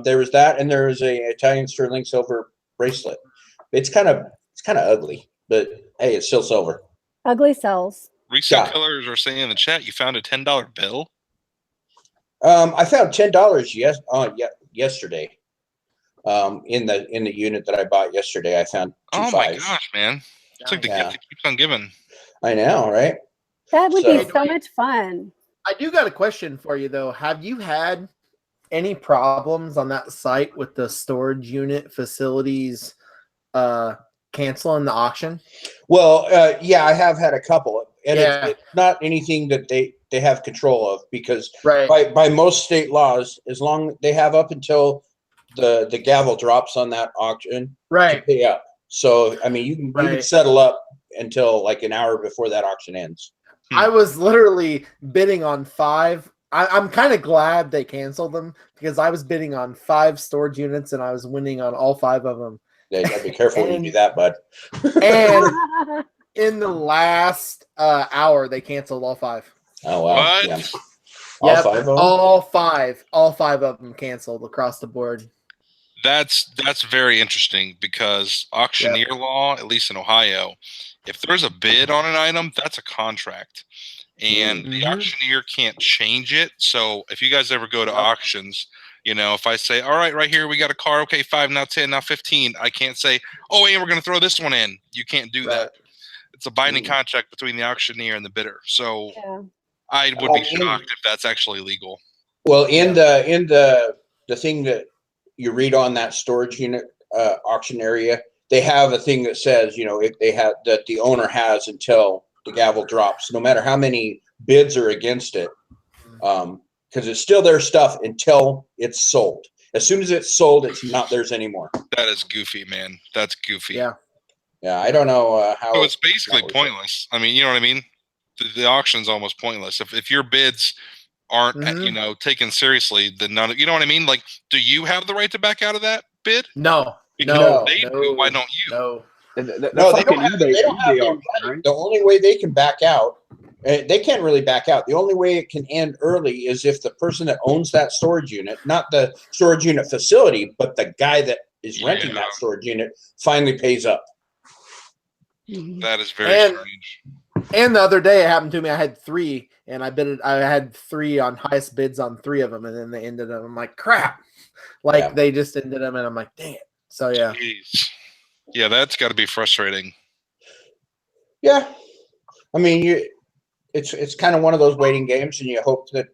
There was that, and there was a Italian sterling silver bracelet. It's kind of ugly, but hey, it's still silver. Ugly sells. Resale killers are saying in the chat, you found a $10 bill. I found $10 yesterday. In the unit that I bought yesterday, I found 2 Oh my fives. gosh, man! It's like the gift that keeps on giving. I know, right? That would be So- so much fun. I do got a question for you though. Have you had any problems on that site with the storage unit facilities canceling the auction? Well, yeah, I have had a couple, and Yeah. it's not anything that they have control of, because Right. by most state laws, as long they have up until the gavel drops on that auction to Right. pay up. So I mean, you can settle up until like an hour before that auction ends. I was literally bidding on 5. I'm kind of glad they canceled them because I was bidding on 5 storage units and I was winning on all 5 of them. Yeah, you gotta be careful when you do that, bud. And in the last hour, they canceled all 5. Oh wow! What? Yeah. All 5 of them? All five of them canceled across the board. That's very interesting because auctioneer law, at least in Ohio, if there's a bid on an item, that's a contract, and the auctioneer can't change it. So if you guys ever go to auctions, you know, if I say, all right here we got a car, okay, 5, now 10, now 15, I can't say, oh, and we're going to throw this one in. You can't do that. It's a binding contract between the auctioneer and the bidder. So I would be shocked if that's actually legal. Well, in the thing that you read on that storage unit auction area, they have a thing that says, you know, if they have that the owner has until the gavel drops, no matter how many bids are against it, because it's still their stuff until it's sold. As soon as it's sold, it's not theirs anymore. That is goofy, man. That's goofy. Yeah. Yeah, I don't know how. So it's basically pointless. I mean, you know what I mean? The auction's almost pointless. If your bids aren't, taken seriously, then none of, you know what I mean? Like, do you have the right to back out of that bid? No. Because No. they do. Why don't you? No. No, they don't have the right. The only way they can back out, they can't really back out. The only way it can end early is if the person that owns that storage unit, not the storage unit facility, but the guy that is renting that storage unit, finally pays up. That is very strange. And the other day it happened to me. I had 3, and I had 3 on highest bids on 3 of them, and then they ended up. I'm like, crap. Like they just ended them, and I'm like, dang it. So yeah. Jeez. Yeah, that's got to be frustrating. Yeah, I mean, it's kind of one of those waiting games, and you hope that.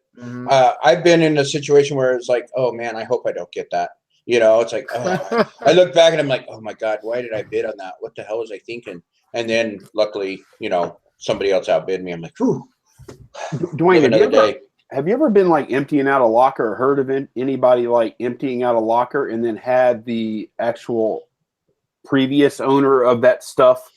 I've been in a situation where it's like, oh man, I hope I don't get that. You know, it's like I look back and I'm like, oh my god, why did I bid on that? What the hell was I thinking? And then luckily, somebody else outbid me. I'm like, whew. Dwayne, have you ever been like emptying out a locker, or heard of anybody like emptying out a locker and then had the actual previous owner of that stuff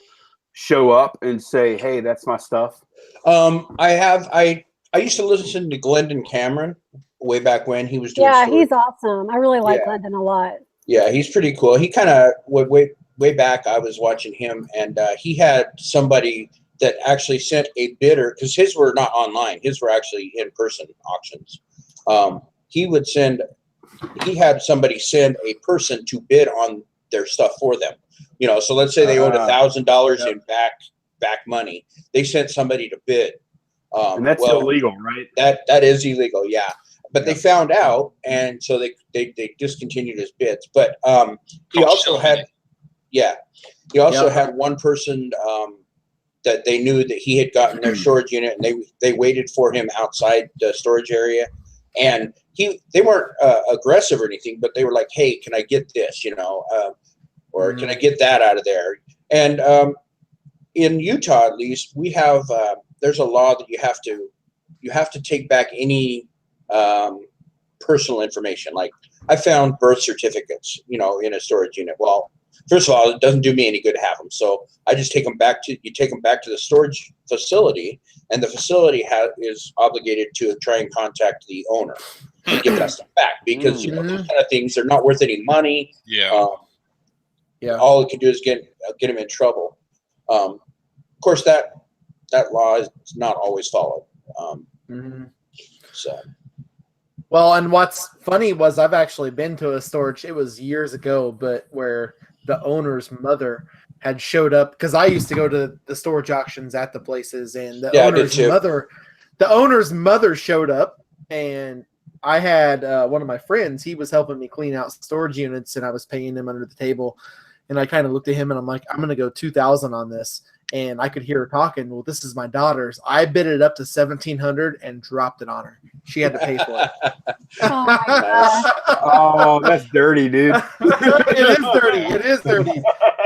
show up and say, hey, that's my stuff? I used to listen to Glendon Cameron way back when he was doing he's awesome. I really like Glendon a lot. Yeah, he's pretty cool. He kind of way back I was watching him, and he had somebody that actually sent a bidder, because his were not online, his were actually in-person auctions. He had somebody send a person to bid on their stuff for them. So let's say they owed $1,000 in back money. They sent somebody to bid. And that's illegal, right? That is illegal, yeah. But they found out, and so they discontinued his bids. But he also had one person that they knew that he had gotten their storage unit, and they waited for him outside the storage area, and they weren't aggressive or anything, but they were like, hey, can I get this, or can I get that out of there? And in Utah, at least, we have there's a law that you have to take back any personal information. Like I found birth certificates, in a storage unit. Well, first of all, it doesn't do me any good to have them, so I just take them back to the storage facility, and the facility is obligated to try and contact the owner and get that stuff back, because those kind of things, they're not worth any money. All it can do is get him in trouble. Of course, that law is not always followed. So. Well, and what's funny was I've actually been to a storage. It was years ago, but where the owner's mother had showed up, because I used to go to the storage auctions at the places, and the owner's mother showed up, and I had one of my friends. He was helping me clean out storage units, and I was paying him under the table. And I kind of looked at him, and I'm like, I'm going to go $2,000 on this. And I could hear her talking. Well, this is my daughter's. I bid it up to $1,700 and dropped it on her. She had to pay for it. Oh my gosh. Oh, that's dirty, dude. It is dirty.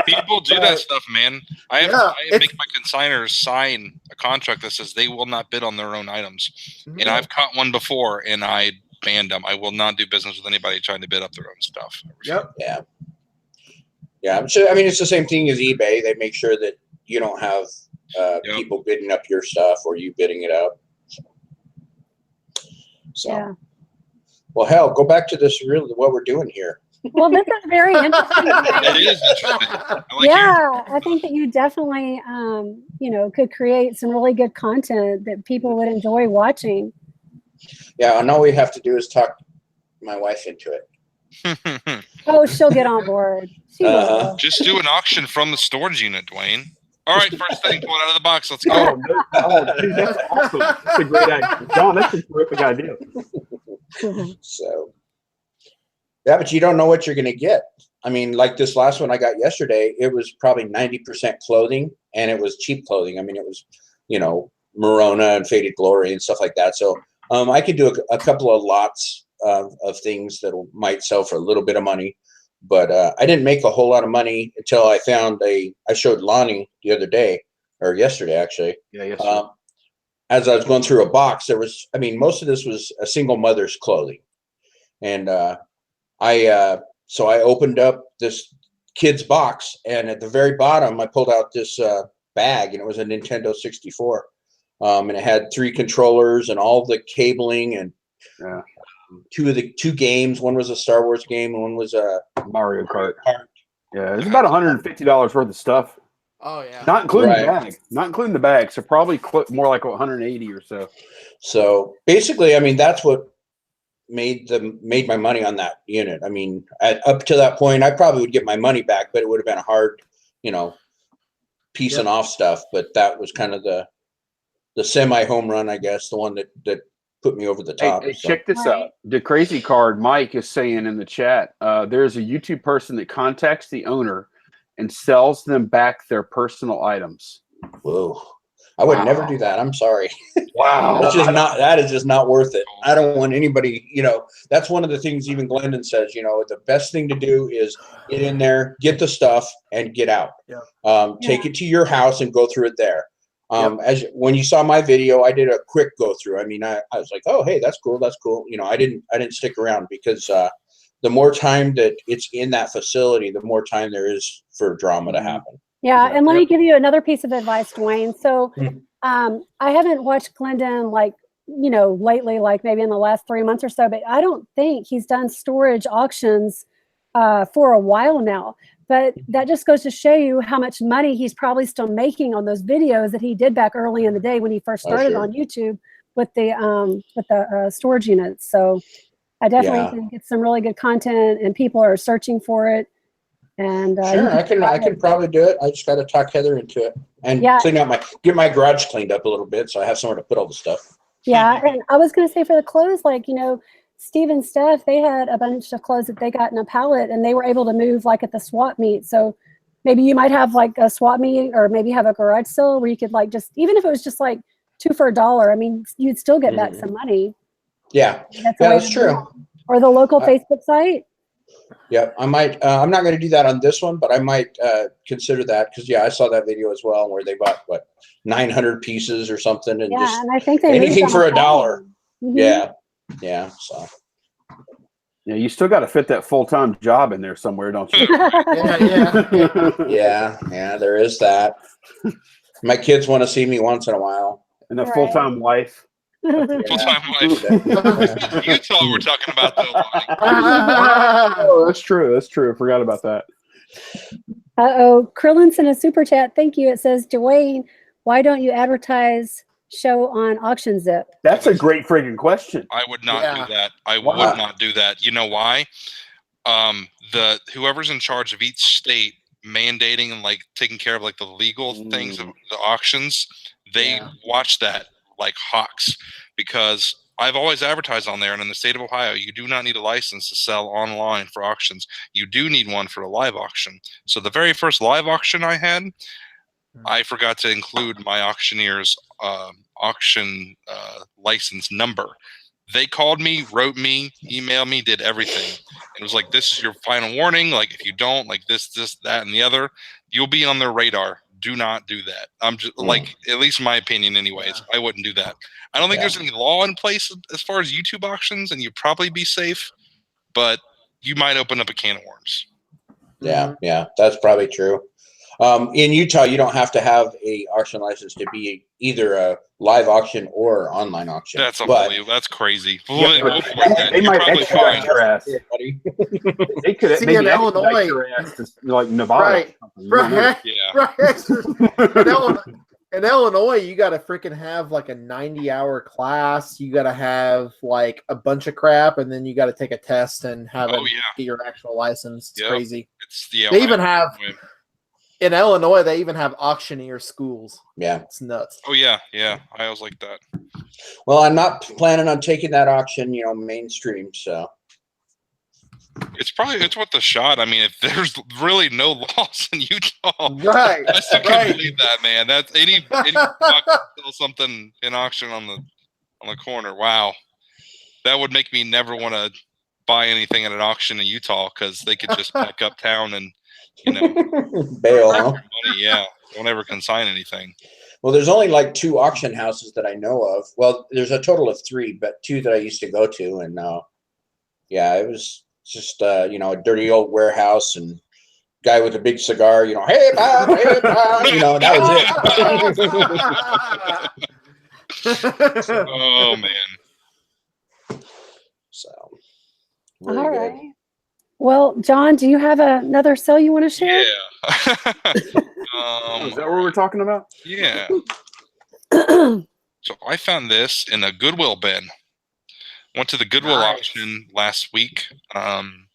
People do that stuff, man. I make my consigners sign a contract that says they will not bid on their own items. And I've caught one before, and I banned them. I will not do business with anybody trying to bid up their own stuff. Yep. Yeah. Yeah. So, I mean, it's the same thing as eBay. They make sure that you don't have people bidding up your stuff or you bidding it up. So, yeah. Well, hell, go back to this. Really, what we're doing here. Well, this is very interesting. It is interesting. I think that you definitely, could create some really good content that people would enjoy watching. Yeah, and all we have to do is talk my wife into it. Oh, she'll get on board. She will. Just do an auction from the storage unit, Dwayne. All right, first thing, pull it out of the box. Let's go. Dude, that's awesome. That's a great idea. John, that's a terrific idea. So, yeah, but you don't know what you're going to get. I mean, like this last one I got yesterday, it was probably 90% clothing, and it was cheap clothing. I mean, it was, Merona and Faded Glory and stuff like that. So I could do a couple of lots of things that might sell for a little bit of money. But I didn't make a whole lot of money until I found I showed Lonnie the other day, or yesterday actually. Yeah, yesterday. as I was going through a box, there was, I mean, most of this was a single mother's clothing. And so I opened up this kid's box, and at the very bottom, I pulled out this bag, and it was a Nintendo 64. And it had 3 controllers and all the cabling and two games. One was a Star Wars game, and one was a Mario Kart. Yeah, it's about $150 worth of stuff. Oh yeah. Not including the bag. Not including the bag. So probably more like 180 or so. So basically, I mean, that's what made my money on that unit. I mean, up to that point, I probably would get my money back, but it would have been a hard, piecing off stuff. But that was kind of the semi home run, I guess, the one that put me over the top. Hey, check this out. The Crazy Card Mike is saying in the chat, there's a YouTube person that contacts the owner and sells them back their personal items. Whoa. I would never do that. I'm sorry. Wow. That is just not worth it. I don't want anybody, that's one of the things even Glendon says, the best thing to do is get in there, get the stuff, and get out. Yeah. Take it to your house and go through it there. When you saw my video, I did a quick go through. I mean, I was like, oh, hey, that's cool. That's cool. I didn't stick around because the more time that it's in that facility, the more time there is for drama to happen. Yeah, and let me give you another piece of advice, Dwayne. So I haven't watched Glendon lately, like maybe in the last 3 months or so, but I don't think he's done storage auctions for a while now. But that just goes to show you how much money he's probably still making on those videos that he did back early in the day when he first started on YouTube with the storage units. So I definitely think it's some really good content, and people are searching for it. And sure, I can probably do it. I just got to talk Heather into it and get my garage cleaned up a little bit, so I have somewhere to put all the stuff. Yeah, and I was going to say for the clothes, Steve and Steph, they had a bunch of clothes that they got in a pallet, and they were able to move at the swap meet. So maybe you might have a swap meet, or maybe have a garage sale where you could just, even if it was just 2 for $1, I mean, you'd still get back some money. Yeah, that's true. Or the local Facebook site. Yeah, I might. I'm not going to do that on this one, but I might consider that because I saw that video as well where they bought 900 pieces or something, and and I think they anything for $1. Mm-hmm. Yeah. So. Yeah, you still got to fit that full-time job in there somewhere, don't you? Yeah. There is that. My kids want to see me once in a while, and a full-time wife. Full-time wife. Utah we're talking about, though. Oh, that's true. I forgot about that. Krillin sent a super chat. Thank you. It says, Dwayne, why don't you advertise show on Auction Zip? That's a great freaking question. I would not do that. I would not do that. You know why? Whoever's in charge of each state mandating and taking care of the legal things of the auctions, they watch that like hawks, because I've always advertised on there, and in the state of Ohio, you do not need a license to sell online for auctions. You do need one for a live auction. So the very first live auction I had, I forgot to include my auctioneer's auction license number. They called me, wrote me, emailed me, did everything. And it was like, this is your final warning. If you don't, this, that, and the other, you'll be on their radar. Do not do that. I'm just at least in my opinion anyways, I wouldn't do that. I don't think there's any law in place as far as YouTube auctions, and you'd probably be safe, but you might open up a can of worms. Yeah, that's probably true. In Utah, you don't have to have a auction license to be either a live auction or online auction. That's unbelievable. That's crazy. They might expedite your ass. They could see in Illinois, your ass to, Nevada. Right. In Illinois, you got to freaking have a 90-hour class. You got to have a bunch of crap, and then you got to take a test and have get your actual license. It's crazy. They even have. In Illinois, they even have auctioneer schools. Yeah. It's nuts. Oh, yeah. I always like that. Well, I'm not planning on taking that auction, mainstream, so. It's worth a shot. I mean, if there's really no laws in Utah, right? I still can't believe that, man. That's any sell something in auction on the corner. Wow, that would make me never want to buy anything at an auction in Utah, because they could just pack up town and bail. Huh? Money, don't ever consign anything. Well, there's only like 2 auction houses that I know of. Well, there's a total of 3, but 2 that I used to go to, and yeah, it was just you know, a dirty old warehouse and guy with a big cigar. You know, hey Bob, you know, that was it. Oh man. So, All very good. right. Well, John, do you have another sale you want to share? Yeah. Is that what we're talking about? Yeah. So I found this in a Goodwill bin. Went to the Goodwill Nice. auction last week, and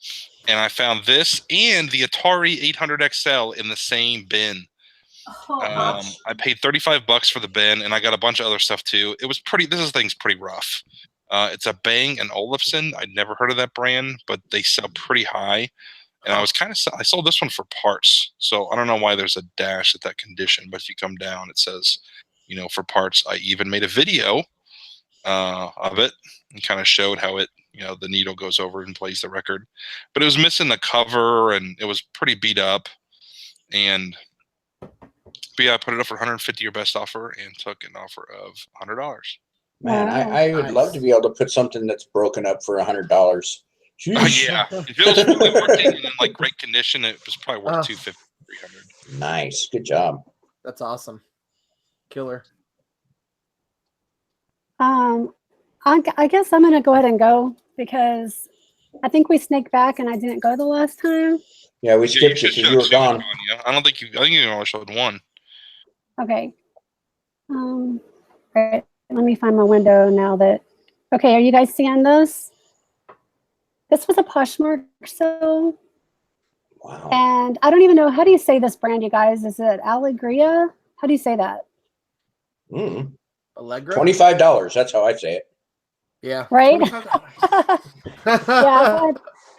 I found this and the Atari 800 XL in the same bin. Oh, I paid $35 for the bin, and I got a bunch of other stuff too. It was pretty. This thing's pretty rough. It's a Bang and Olufsen. I'd never heard of that brand, but they sell pretty high. And I sold this one for parts. So I don't know why there's a dash at that condition, but if you come down, it says, you know, for parts. I even made a video of it and kind of showed how it, you know, the needle goes over and plays the record. But it was missing the cover and it was pretty beat up. And but yeah, I put it up for $150 your best offer and took an offer of $100. Man, Wow. I would Nice. love to be able to put something that's broken up for $100. Yeah, if it was really working and in like great condition, it was probably worth $250, $300. Nice, good job. That's awesome. Killer. I guess I'm gonna go ahead and go because I think we snaked back and I didn't go the last time. Yeah, we Yeah, skipped you should because show you were two, gone. Tonya. I think you only showed one. Okay. Right. Let me find my window now that. Okay, are you guys seeing this? This was a Poshmark sale, Wow. and I don't even know, how do you say this brand, you guys? Is it Allegria? How do you say that? Mm. Allegra? $25. That's how I say it. Yeah. Right? $25. Yeah, I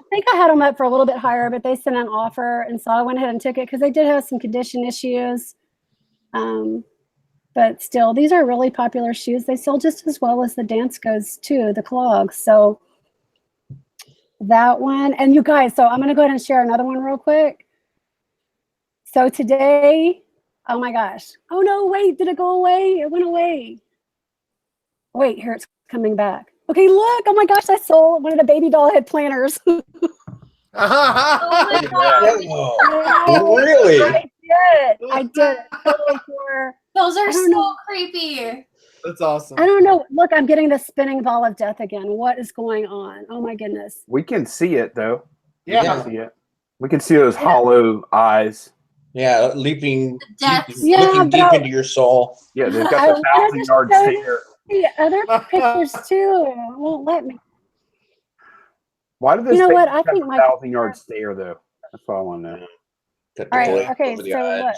think I had them up for a little bit higher, but they sent an offer, and so I went ahead and took it because they did have some condition issues. But still, these are really popular shoes. They sell just as well as the dance goes too, the clogs. So that one, and you guys, so I'm going to go ahead and share another one real quick. So today, oh my gosh. Oh no, wait, did it go away? It went away. Wait, here it's coming back. Okay, look, oh my gosh, I sold one of the baby doll head planners. oh my god, Whoa. Really? I did. Totally for, those are I don't so know. creepy. That's awesome. I don't know. Look, I'm getting the spinning ball of death again. What is going on? Oh my goodness. We can see it though. We Yeah. can see it. We can see those hollow eyes. Yeah, leaping, Depths. Yeah, looking but deep into your soul. Yeah, they've I got the wanted to 1,000-yard show you stare. the other pictures too. It won't let me. Why do those You know things what? I have think a my 1,000-yard stare though? That's what I want to know. Got All right, glare okay, over the so eyes.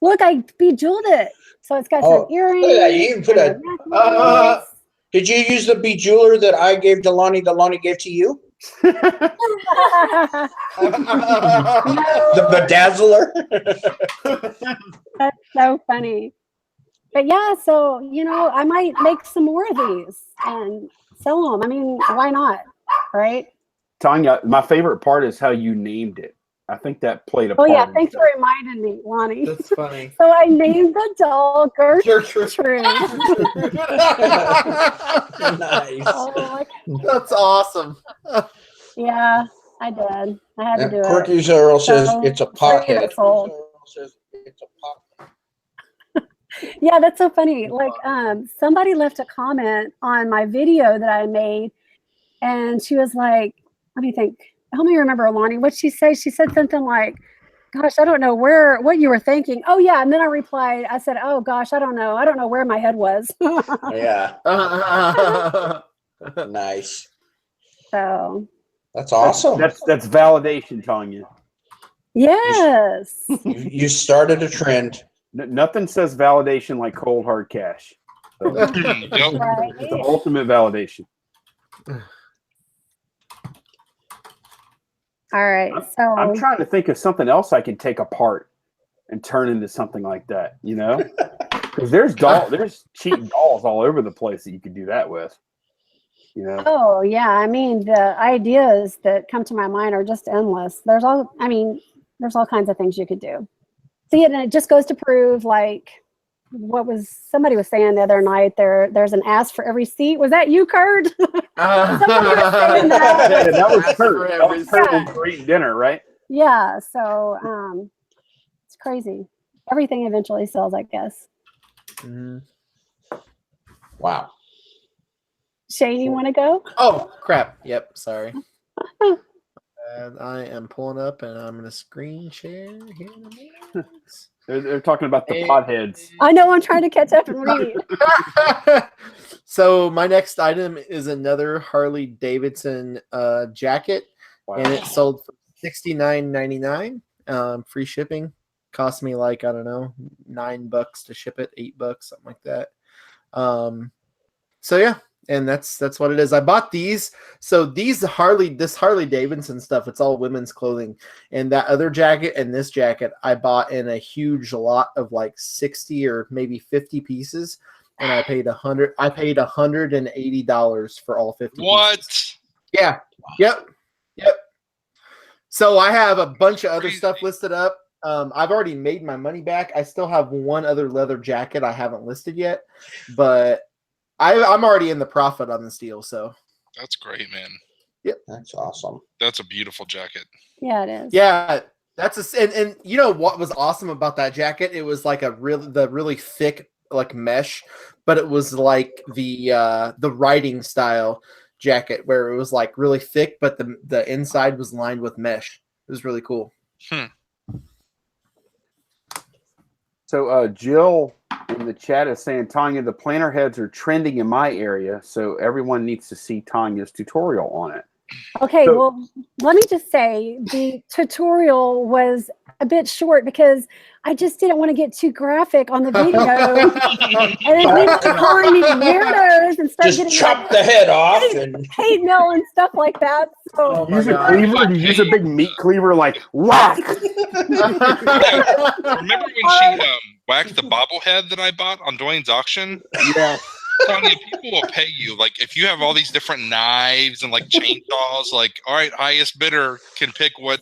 look, I bejeweled it. So it's got Oh, some earrings. look at that. You even put and necklace. Did you use the bejeweler that I gave to Lonnie that Lonnie gave to you? The bedazzler? That's so funny. But yeah, so, you know, I might make some more of these and sell them. I mean, why not? Right? Tonya, my favorite part is how you named it. I think that played a Oh, part. yeah. in Thanks it. for reminding me, Lonnie. That's funny. So I named the doll Gertrude. Gertrude. Nice. Oh, That's awesome. yeah, I did. I had to do it. Quirky's Earl says So, it's a three pothead. years old. Earl says it's a pot. Yeah, that's so funny. Like, somebody left a comment on my video that I made, and she was like, let me think. Help me remember, Lonnie. What'd she say? She said something like, gosh, I don't know what you were thinking. Oh, yeah. And then I replied, I said, oh, gosh, I don't know. I don't know where my head was. Yeah, nice. So, That's awesome. That's validation, Tonya. yes. You started a trend. Nothing says validation like cold hard cash. So, Yep. Right. it's the ultimate validation. All right. So, I'm trying to think of something else I can take apart and turn into something like that, you know? Because there's cheap dolls all over the place that you could do that with. You know? oh, yeah. I mean, the ideas that come to my mind are just endless. There's all kinds of things you could do. See, and it just goes to prove, like, somebody was saying the other night, there's an ass for every seat. Was that you, Kurt? Somebody was saying that. Yeah, that was Ask Kurt. for That every was Kurt seat. when we were eating dinner, right? Yeah, so it's crazy. Everything eventually sells, I guess. Mhm. Wow. Shane, you want to go? Oh, crap. Yep, sorry. And I am pulling up, and I'm going to screen share here in a minute. They're talking about the potheads. I know, I'm trying to catch up and read. So my next item is another Harley Davidson jacket, Wow. and it sold for $69.99. Free shipping. Cost me like, I don't know, $9 to ship it, $8, something like that. So yeah, and that's what it is. I bought these. So this Harley Davidson stuff, it's all women's clothing. And that other jacket and this jacket I bought in a huge lot of like 60 or maybe 50 pieces. And I paid $180 for all 50 What? pieces. Yeah. Yep. So I have a bunch of other stuff listed up. I've already made my money back. I still have one other leather jacket I haven't listed yet, but I'm already in the profit on this deal. So That's great, man. Yep. That's awesome. That's a beautiful jacket. Yeah, it is. Yeah, and you know what was awesome about that jacket? It was like the really thick like mesh, but it was like the writing style jacket where it was like really thick, but the inside was lined with mesh. It was really cool. So Jill in the chat is saying, Tonya, the planner heads are trending in my area, so everyone needs to see Tanya's tutorial on it. Okay, well, let me just say the tutorial was a bit short because I just didn't want to get too graphic on the video. And then we were calling me weirdos and start Just getting chop the head off and hate mail and stuff like that. So Use a cleaver. You use a big meat cleaver, like whack. Remember when she whacked the bobblehead that I bought on Dwayne's auction? Yeah. Tonya, people will pay you. Like, if you have all these different knives and like chainsaws, like, all right, highest bidder can pick what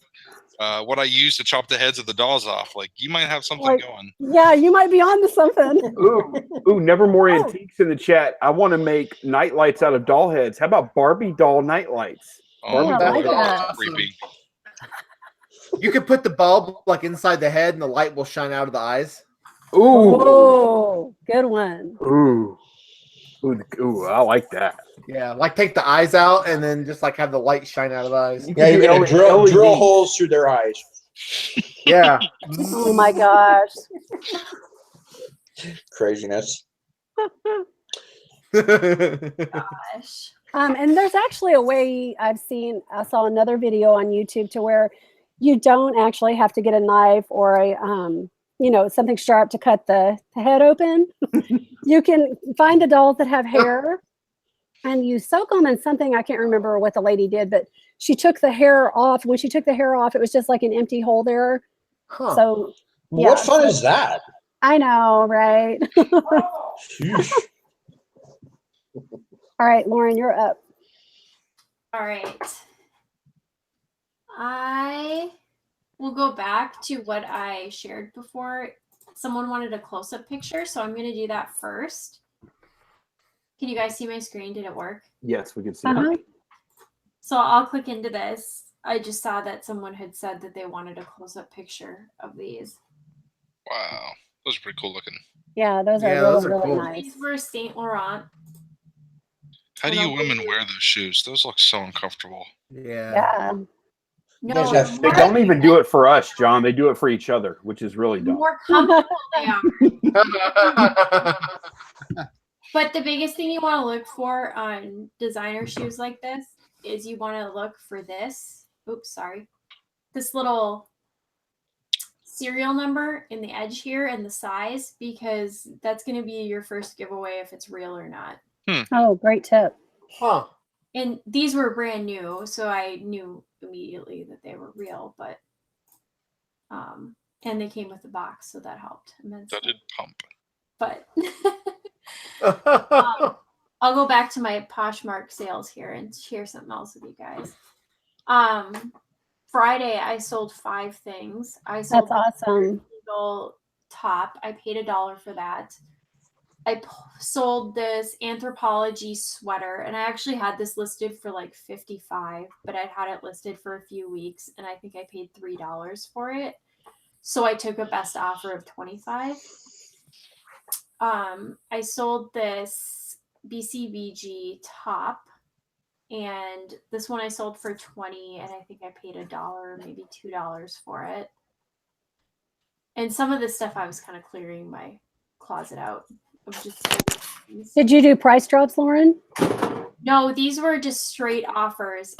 I use to chop the heads of the dolls off. Like, you might have something going. Yeah, you might be onto something. Ooh, Nevermore Antiques in the chat. I want to make night lights out of doll heads. How about Barbie doll night lights? Oh, I like that's that. creepy. You could put the bulb like inside the head, and the light will shine out of the eyes. Ooh. Oh, good one. Ooh, I like that. Yeah, like take the eyes out and then just like have the light shine out of the eyes. yeah, you're gonna drill holes through their eyes. Yeah. Oh my gosh. Craziness. Gosh. And there's actually a way I saw another video on YouTube to where you don't actually have to get a knife or a something sharp to cut the head open. You can find the dolls that have hair and you soak them in something. I can't remember what the lady did, but she took the hair off. When she took the hair off, it was just like an empty hole there. Huh. So yeah, What fun is that? I know, right? Sheesh. All right, Lauren, you're up. All right. I will go back to what I shared before. Someone wanted a close-up picture, so I'm going to do that first. Can you guys see my screen? Did it work? Yes, we can see Uh-huh. that. So I'll click into this. I just saw that someone had said that they wanted a close-up picture of these. Wow, those are pretty cool looking. Yeah, those are Yeah, really, those are really cool. nice. These were Saint Laurent. How do you women wear those shoes? Those look so uncomfortable. Yeah. Yeah. No, guys have- They don't even do it for us, John. They do it for each other, which is really dumb. more comfortable they are. But the biggest thing you want to look for on designer shoes like this is you want to look for this. Oops, sorry. This little serial number in the edge here and the size, because that's going to be your first giveaway if it's real or not. Oh, great tip. Huh. And these were brand new, so I knew immediately that they were real, but and they came with the box, so that helped immensely. That did pump. But I'll go back to my Poshmark sales here and share something else with you guys. Friday I sold 5 things. I sold That's awesome. little top. I paid $1 for that. I sold this Anthropology sweater, and I actually had this listed for like $55, but I'd had it listed for a few weeks, and I think I paid $3 for it. So I took a best offer of $25. I sold this BCBG top, and this one I sold for $20, and I think I paid $1, maybe $2 for it. And some of this stuff I was kind of clearing my closet out of just. Did you do price drops, Lauren? No, these were just straight offers.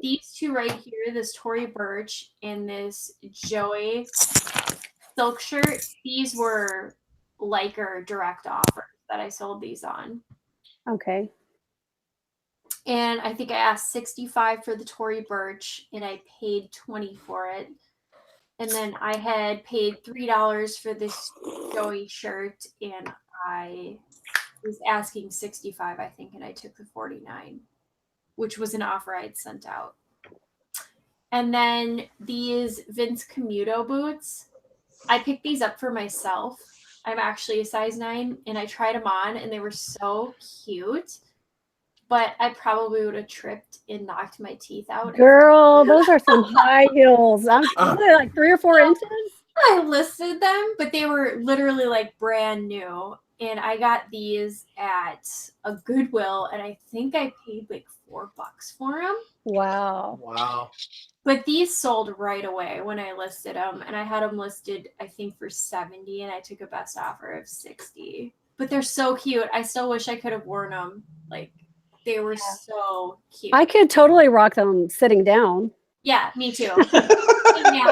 These two right here, this Tory Burch and this Joey silk shirt, these were liker direct offers that I sold these on. Okay. And I think I asked $65 for the Tory Burch, and I paid $20 for it. And then I had paid $3 for this Joey shirt, and I was asking $65, I think, and I took the $49, which was an offer I'd sent out. And then these Vince Camuto boots, I picked these up for myself. I'm actually a size 9, and I tried them on, and they were so cute. But I probably would have tripped and knocked my teeth out. Girl, those are some high heels. I'm like 3 or 4 inches. I listed them, but they were literally like brand new. And I got these at a Goodwill, and I think I paid like $4 for them. Wow. Wow. But these sold right away when I listed them, and I had them listed, I think, for $70, and I took a best offer of $60. But they're so cute. I still wish I could have worn them. Like, they were so cute. I could totally rock them sitting down. Yeah, me too. Yeah.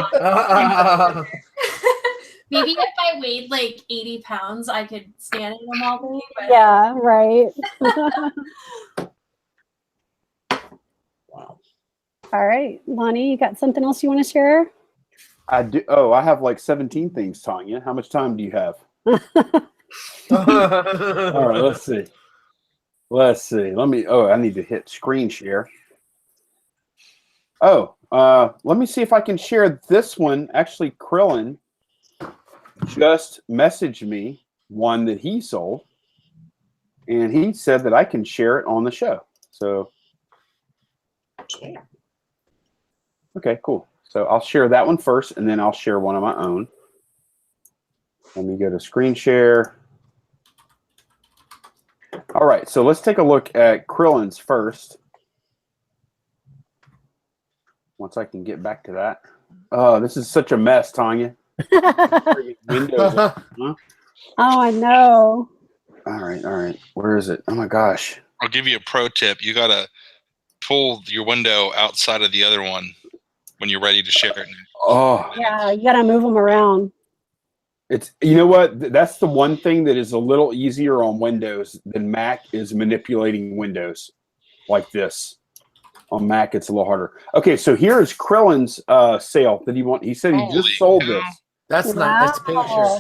Maybe if I weighed like 80 pounds, I could stand in them all day. But... Yeah, right. Wow. All right, Lonnie, you got something else you want to share? I do. Oh, I have like 17 things, Tonya. How much time do you have? All right, let's see. Let's see. I need to hit screen share. Oh, let me see if I can share this one. Actually, Krillin just messaged me one that he sold, and he said that I can share it on the show. So, okay, cool. So I'll share that one first, and then I'll share one of my own. Let me go to screen share. All right, so let's take a look at Krillin's first. Once I can get back to that. Oh, this is such a mess, Tonya. Windows up, huh? Oh, I know. All right. Where is it? Oh my gosh. I'll give you a pro tip. You got to pull your window outside of the other one when you're ready to share it. Oh. Yeah, you got to move them around. It's, you know what? That's the one thing that is a little easier on Windows than Mac is manipulating Windows like this. On Mac, it's a little harder. Okay, so here's Krillin's sale that he said he just sold this. That's nice picture.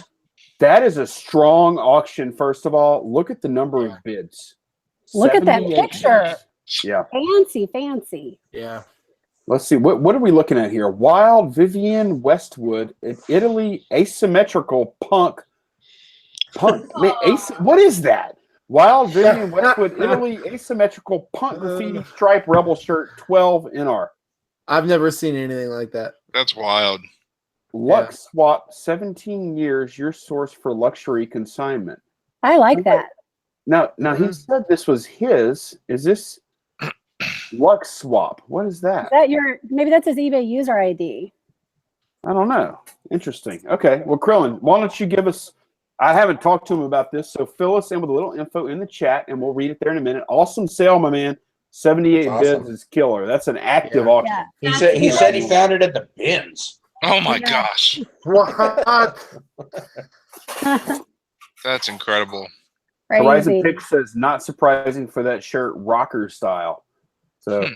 That is a strong auction, first of all. Look at the number of bids. Look at that 78 picture. bids. Yeah. Fancy. Yeah. Let's see. What are we looking at here? Wild Vivienne Westwood, Italy, asymmetrical punk. Man, what is that? Wild Vivienne Westwood, Italy, asymmetrical punk graffiti stripe rebel shirt, 12 NR. I've never seen anything like that. That's wild. Lux Swap, 17 years, your source for luxury consignment. I like that. Now he said this was his. Is this Lux Swap? What is that? Maybe that's his eBay user ID. I don't know. Interesting. Okay. Well, Krillin, why don't you give us, I haven't talked to him about this, so fill us in with a little info in the chat, and we'll read it there in a minute. Awesome sale, my man. 78 bids is killer. That's an active auction. Yeah. He said he found it at the bins. Oh my gosh. What? That's incredible. Horizon Pick says, not surprising for that shirt, rocker style. So,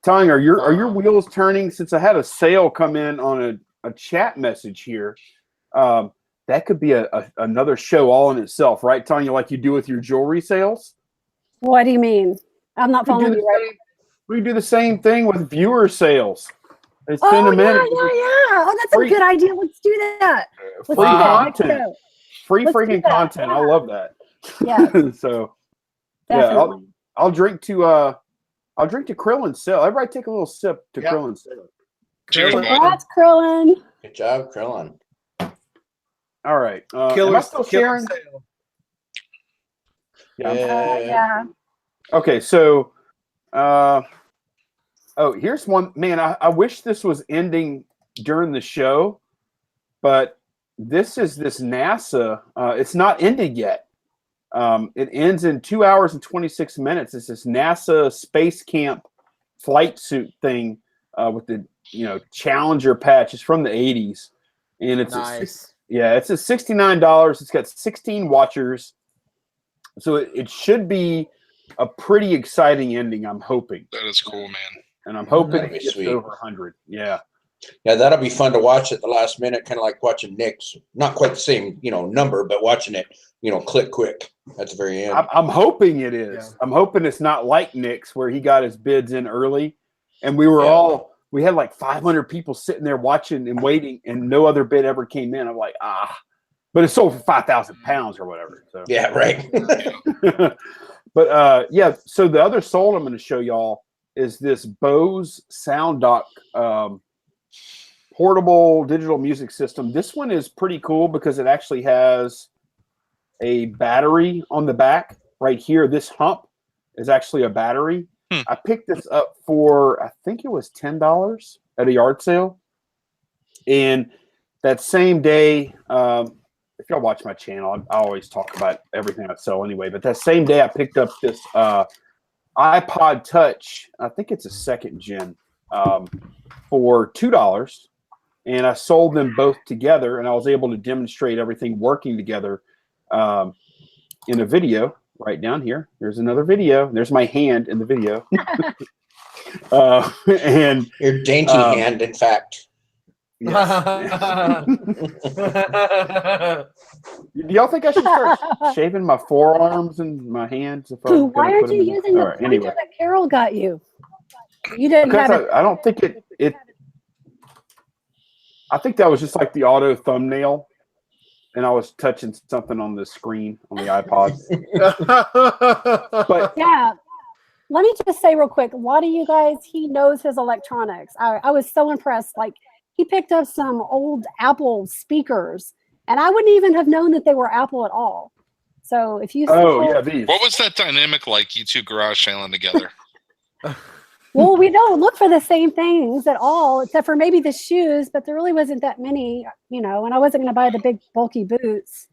Tonya, are your wheels turning? Since I had a sale come in on a chat message here, that could be another show all in itself, right, Tonya, like you do with your jewelry sales? What do you mean? I'm not following you right. We do the same thing with viewer sales. It's been a minute. Yeah. Oh, that's Free- a good idea. Let's do that. Let's Free do that. Let's content. go. Free Let's do freaking that. content. I love that. Yeah, So definitely. I'll drink to Krillin Sale. Everybody take a little sip to Krillin Sale. Cheers, bud. Congrats, Krillin. Good job, Krillin. All right. Am I Killers, still sharing? Yeah. Yeah. Okay, so here's one. Man, I wish this was ending during the show, but this NASA. It's not ended yet. It ends in 2 hours and 26 minutes. It's this NASA Space Camp flight suit thing with the Challenger patch. It's from the 80s, and it's Nice. it's a $69. It's got 16 watchers, so it should be a pretty exciting ending. I'm hoping. That is cool, man. And I'm hoping That'd be it gets sweet. over 100. Yeah. Yeah, that'll be fun to watch at the last minute, kind of like watching Nick's. Not quite the same, number, but watching it, click quick at the very end. I'm hoping it is. Yeah. I'm hoping it's not like Nick's where he got his bids in early, and we had like 500 people sitting there watching and waiting, and no other bid ever came in. I'm like, but it sold for 5,000 pounds or whatever. So Yeah, right. But so the other sold I'm going to show y'all is this Bose Sound Dock portable digital music system. This one is pretty cool because it actually has a battery on the back right here. This hump is actually a battery. I picked this up for, I think it was $10 at a yard sale. And that same day, if y'all watch my channel, I always talk about everything I sell anyway. But that same day, I picked up this iPod Touch. I think it's a second gen for $2. And I sold them both together, and I was able to demonstrate everything working together in a video right down here. There's another video. There's my hand in the video. And Your dainty hand, in fact. yes. Do y'all think I should start shaving my forearms and my hands? If I'm Why gonna aren't put you them in? using the All right, pointer anyway. that Carol got you? You didn't Because have it. I don't think it. I think that was just like the auto thumbnail, and I was touching something on the screen on the iPod. But Yeah. Let me just say real quick, a lot of you guys, he knows his electronics. I was so impressed. Like, he picked up some old Apple speakers, and I wouldn't even have known that they were Apple at all. So if you these. What was that dynamic like, you two garage sailing together? well, we don't look for the same things at all, except for maybe the shoes, but there really wasn't that many, and I wasn't going to buy the big bulky boots.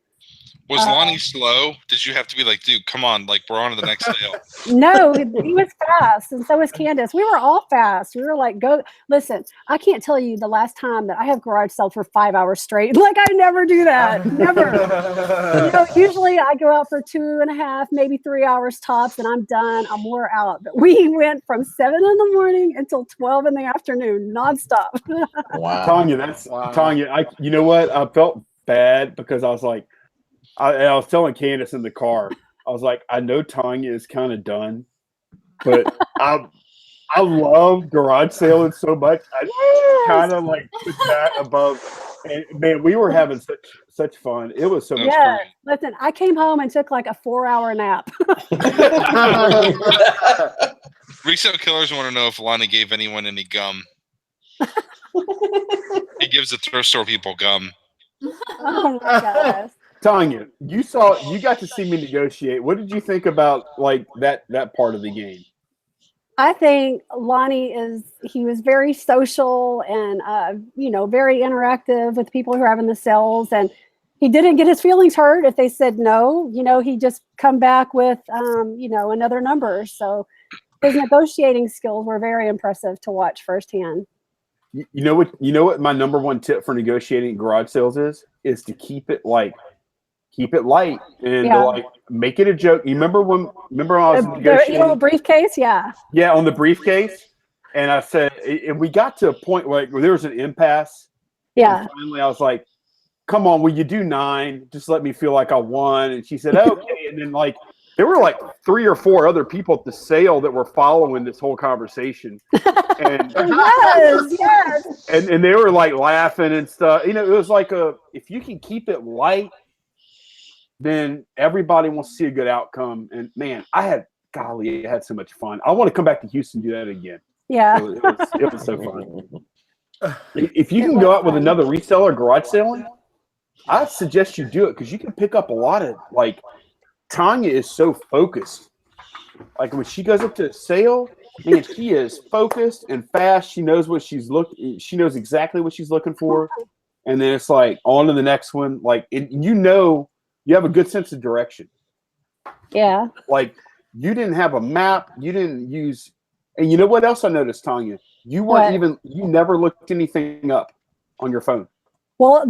Was Lonnie slow? Did you have to be like, dude, come on, like we're on to the next sale? No, he was fast, and so was Candace. We were all fast. We were like, go. Listen, I can't tell you the last time that I have garage sale for 5 hours straight. Like, I never do that. Never. Usually I go out for 2.5, maybe 3 hours tops, and I'm done. I'm wore out. But we went from 7 in the morning until 12 in the afternoon, nonstop. Wow. Tonya, you know what? I felt bad because I was like, I was telling Candace in the car, I was like, I know Tonya is kind of done, but I love garage sailing so much. I kind of like put that above. And man, we were having such fun. It was so much Yeah. fun. Listen, I came home and took like a 4-hour nap. Resale killers want to know if Lonnie gave anyone any gum. He gives the thrift store people gum. Oh my gosh. Tonya, you got to see me negotiate. What did you think about like that part of the game? I think Lonnie he was very social and, very interactive with people who are having the sales, and he didn't get his feelings hurt if they said no. He just come back with, another number. So his negotiating skills were very impressive to watch firsthand. You know what my number one tip for negotiating garage sales is to keep it light and to, like, make it a joke. You remember when I was negotiating the little briefcase? Yeah, on the briefcase, and I said, and we got to a point where there was an impasse. Yeah. And finally, I was like, "Come on, will you do 9? Just let me feel like I won." And she said, "Okay." And then like there were like 3 or 4 other people at the sale that were following this whole conversation. And Yes. and they were like laughing and stuff. You know, it was like if you can keep it light, then everybody wants to see a good outcome. And man, I had so much fun. I want to come back to Houston and do that again. Yeah. It was so fun. If you can go out with another reseller garage selling, I'd suggest you do it because you can pick up a lot of like. Tonya is so focused. Like when she goes up to a sale, man, she is focused and fast. She knows what she's looking. She knows exactly what she's looking for, and then it's like on to the next one. Like you have a good sense of direction. Yeah. Like you didn't have a map. You didn't use. And you know what else I noticed, Tonya? You never looked anything up on your phone. Well,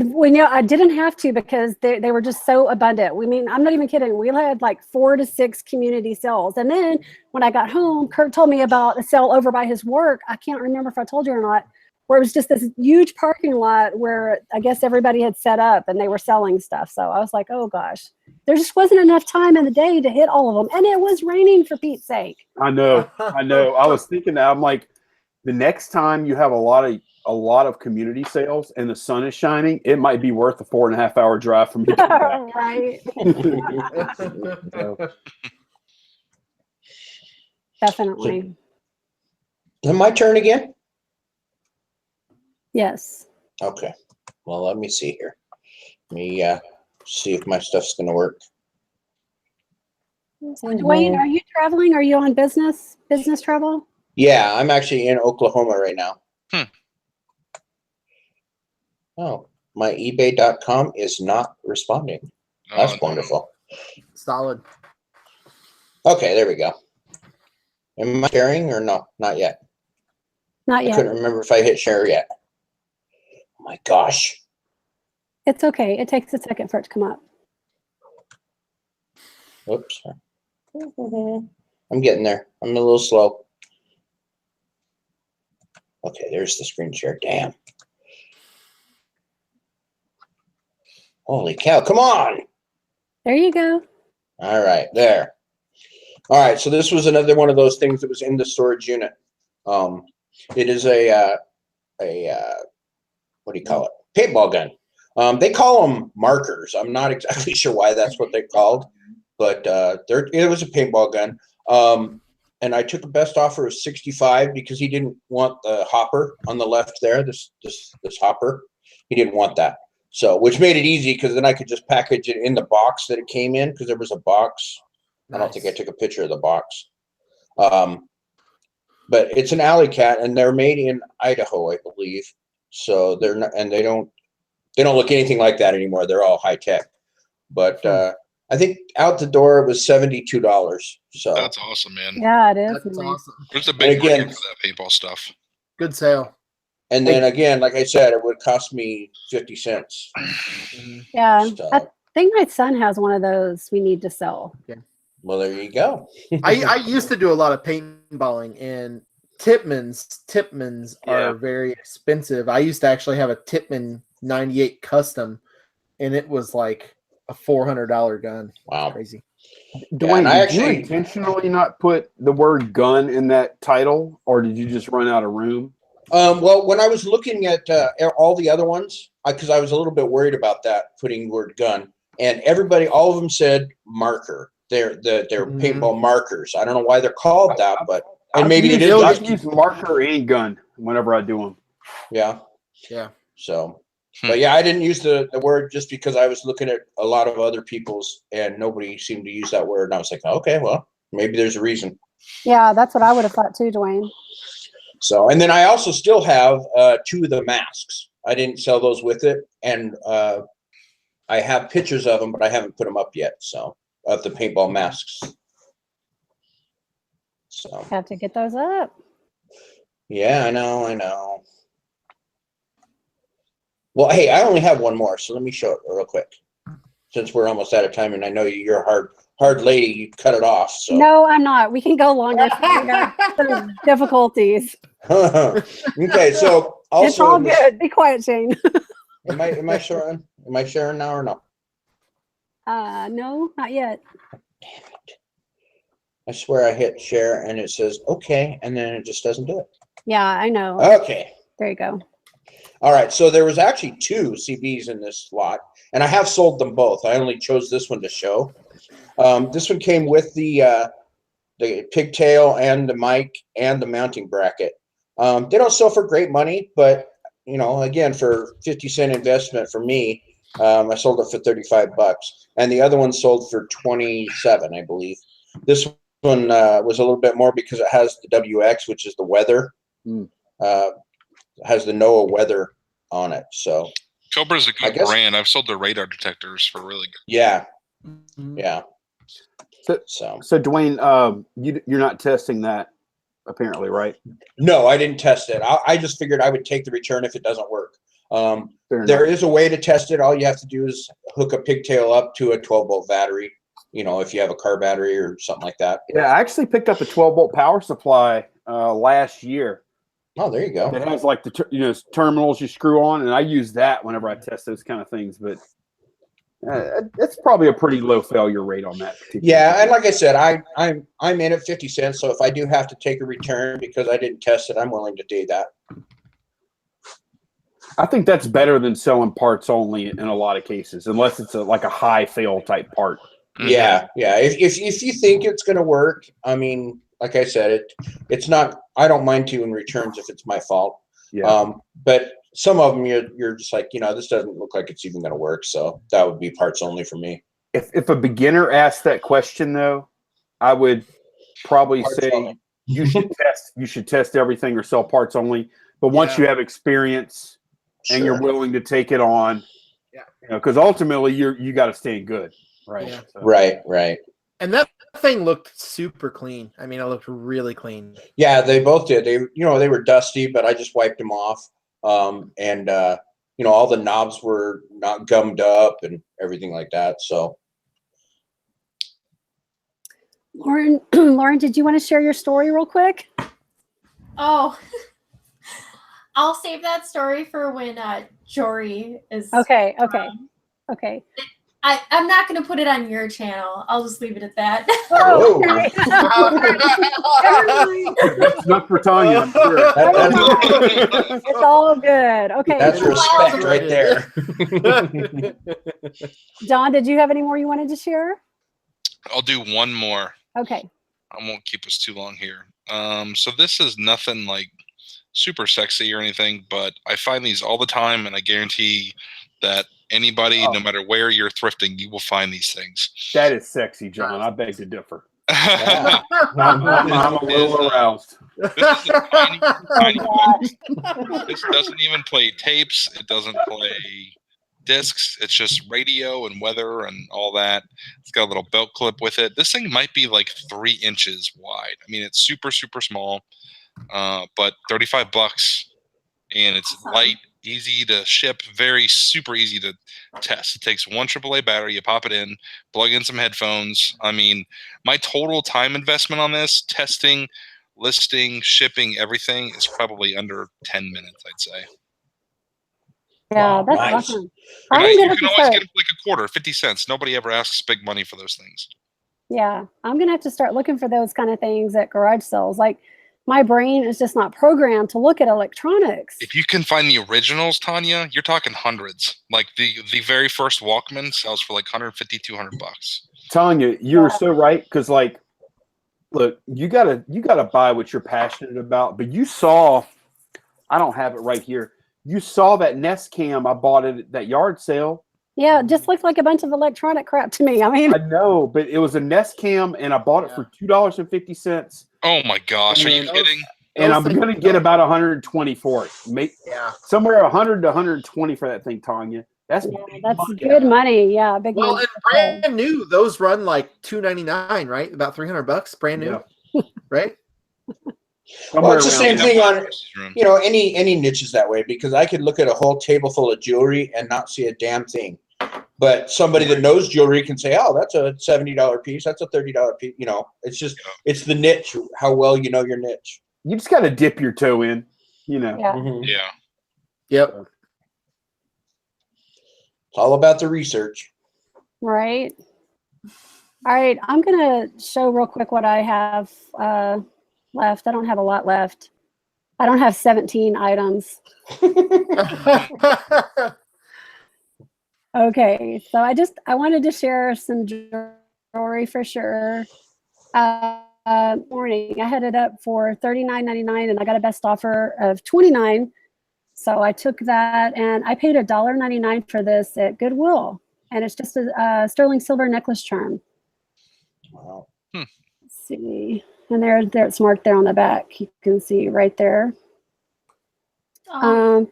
I didn't have to because they were just so abundant. I'm not even kidding. We had like 4 to 6 community sales. And then when I got home, Kurt told me about a sale over by his work. I can't remember if I told you or not, where it was just this huge parking lot where I guess everybody had set up and they were selling stuff. So I was like, oh gosh, there just wasn't enough time in the day to hit all of them. And it was raining, for Pete's sake. I know. I was thinking that. I'm like, the next time you have a lot of community sales and the sun is shining, it might be worth a 4.5 hour drive from here. Right. Definitely. Is it my turn again? Yes. Okay. Well, let me see here. Let me see if my stuff's going to work. Dwayne, are you traveling? Are you on business travel? Yeah, I'm actually in Oklahoma right now. Oh, my eBay.com is not responding. That's wonderful. Solid. Okay, there we go. Am I sharing or no? Not yet. Not yet. I couldn't remember if I hit share yet. Oh my gosh. It's okay. It takes a second for it to come up. Whoops. I'm getting there. I'm a little slow. Okay, there's the screen share. Damn. Holy cow. Come on. There you go. All right, there. All right, so this was another one of those things that was in the storage unit. It is a what do you call it? Paintball gun. They call them markers. I'm not exactly sure why that's what they're called, but it was a paintball gun. And I took a best offer of 65 because he didn't want the hopper on the left there. This hopper, he didn't want that. So, which made it easy because then I could just package it in the box that it came in because there was a box. Nice. I don't think I took a picture of the box. But it's an alley cat and they're made in Idaho, I believe. So they're not, and they don't look anything like that anymore. They're all high tech. But I think out the door it was $72. So that's awesome, man. Yeah, it is. That's awesome. There's a big market for that paintball stuff. Good sale. And then again, like I said, it would cost me 50 cents. Yeah. So, I think my son has one of those we need to sell. Yeah. Well, there you go. I used to do a lot of paintballing, and Tipmans are very expensive. I used to actually have a Tipman 98 custom, and it was like a $400 gun. Wow. Crazy. Dwayne, did you intentionally not put the word gun in that title, or did you just run out of room? Well, when I was looking at all the other ones, because I was a little bit worried about that, putting the word gun, and all of them said marker. They're paintball markers. I don't know why they're called that, but maybe it is. I use marker and gun whenever I do them. Yeah. Yeah. So, but yeah, I didn't use the word just because I was looking at a lot of other people's and nobody seemed to use that word. And I was like, okay, well, maybe there's a reason. Yeah, that's what I would have thought too, Dwayne. So, and then I also still have 2 of the masks. I didn't sell those with it. And I have pictures of them, but I haven't put them up yet. So, of the paintball masks. So. Have to get those up. Yeah, I know. Well, hey, I only have one more, so let me show it real quick. Since we're almost out of time, and I know you're a hard lady, you cut it off. So. No, I'm not. We can go longer. We got some difficulties. Okay, so also it's all good. Be quiet, Shane. Am I sharing now or no? No, not yet. Damn it. I swear I hit share and it says okay, and then it just doesn't do it. Yeah, I know. Okay. There you go. All right. So there was actually 2 CBs in this lot, and I have sold them both. I only chose this one to show. This one came with the pigtail and the mic and the mounting bracket. They don't sell for great money, but you know, again, for 50-cent investment for me, I sold it for $35, and the other one sold for 27, I believe. This one was a little bit more because it has the WX, which is the weather. Has the NOAA weather on it. So Cobra's a good brand. I've sold their radar detectors for really good. Yeah. Mm-hmm. Yeah. So Dwayne, you're not testing that apparently, right? No, I didn't test it. I just figured I would take the return if it doesn't work. There is a way to test it. All you have to do is hook a pigtail up to a 12-volt battery, you know, if you have a car battery or something like that. Yeah, I actually picked up a 12-volt power supply last year. Oh, there you go. It has like the terminals you screw on, and I use that whenever I test those kind of things. But it's probably a pretty low failure rate on that. Yeah, and like I said, I'm in at 50 cents. So if I do have to take a return because I didn't test it, I'm willing to do that. I think that's better than selling parts only in a lot of cases, unless it's like a high fail type part. Yeah, yeah. If you think it's going to work, I mean, like I said, it's not. I don't mind doing returns if it's my fault. Yeah. But some of them you're just like, you know, this doesn't look like it's even going to work. So that would be parts only for me. If a beginner asked that question, though, I would probably say you should test everything or sell parts only. But once you have experience and you're willing to take it on, you know, because ultimately you got to stay good, right? Yeah. So. Right. And that thing looked super clean. I mean, it looked really clean. Yeah, they both did. They were dusty, but I just wiped them off. And all the knobs were not gummed up and everything like that. So, Lauren, did you want to share your story real quick? Oh, I'll save that story for when Jory is. Okay. I'm not going to put it on your channel. I'll just leave it at that. Oh, okay. That's not for Tonya, I'm sure. It's all good. Okay. That's respect right there. John, did you have any more you wanted to share? I'll do one more. Okay. I won't keep us too long here. So this is nothing like super sexy or anything, but I find these all the time, and I guarantee that anybody, no matter where you're thrifting, you will find these things. That is sexy, John. I beg to differ. I'm a little aroused. This is a tiny box. This doesn't even play tapes. It doesn't play discs. It's just radio and weather and all that. It's got a little belt clip with it. This thing might be like 3 inches wide. I mean, it's super, super small, but $35, and it's light, easy to ship, very super easy to test. It takes one AAA battery, you pop it in, plug in some headphones. I mean, my total time investment on this, testing, listing, shipping, everything, is probably under 10 minutes, I'd say. Yeah, that's Nice. awesome. You can always get like a quarter, 50 cents. Nobody ever asks big money for those things. Yeah, I'm going to have to start looking for those kind of things at garage sales. Like, my brain is just not programmed to look at electronics. If you can find the originals, Tonya, you're talking hundreds. Like the very first Walkman sells for like $150, $200. Tonya, you're so right, because like, look, you gotta buy what you're passionate about. But you saw, I don't have it right here. You saw that Nest Cam I bought it at that yard sale. Yeah, it just looked like a bunch of electronic crap to me. I mean, I know, but it was a Nest Cam, and I bought it for $2.50. Oh my gosh, are you kidding? And I'm gonna get about 120 for it. Somewhere 100 to 120 for that thing, Tonya. That's good money. Yeah, big Well, money. and brand new, those run like $299, right? About $300, brand new, right? Well, it's the same thing on any niches that way, because I could look at a whole table full of jewelry and not see a damn thing. But somebody that knows jewelry can say, "Oh, that's a $70 piece. That's a $30 piece." You know, it's just it's the niche. How well you know your niche. You just got to dip your toe in. You know. Yeah. Mm-hmm. Yeah. Yep. It's all about the research. Right. All right, I'm gonna show real quick what I have left. I don't have a lot left. I don't have 17 items. Okay, so I wanted to share some jewelry for sure. Morning, I had it up for $39.99 and I got a best offer of $29. So I took that and I paid $1.99 for this at Goodwill. And it's just a sterling silver necklace charm. Wow. Let's see. And there it's marked there on the back. You can see right there. The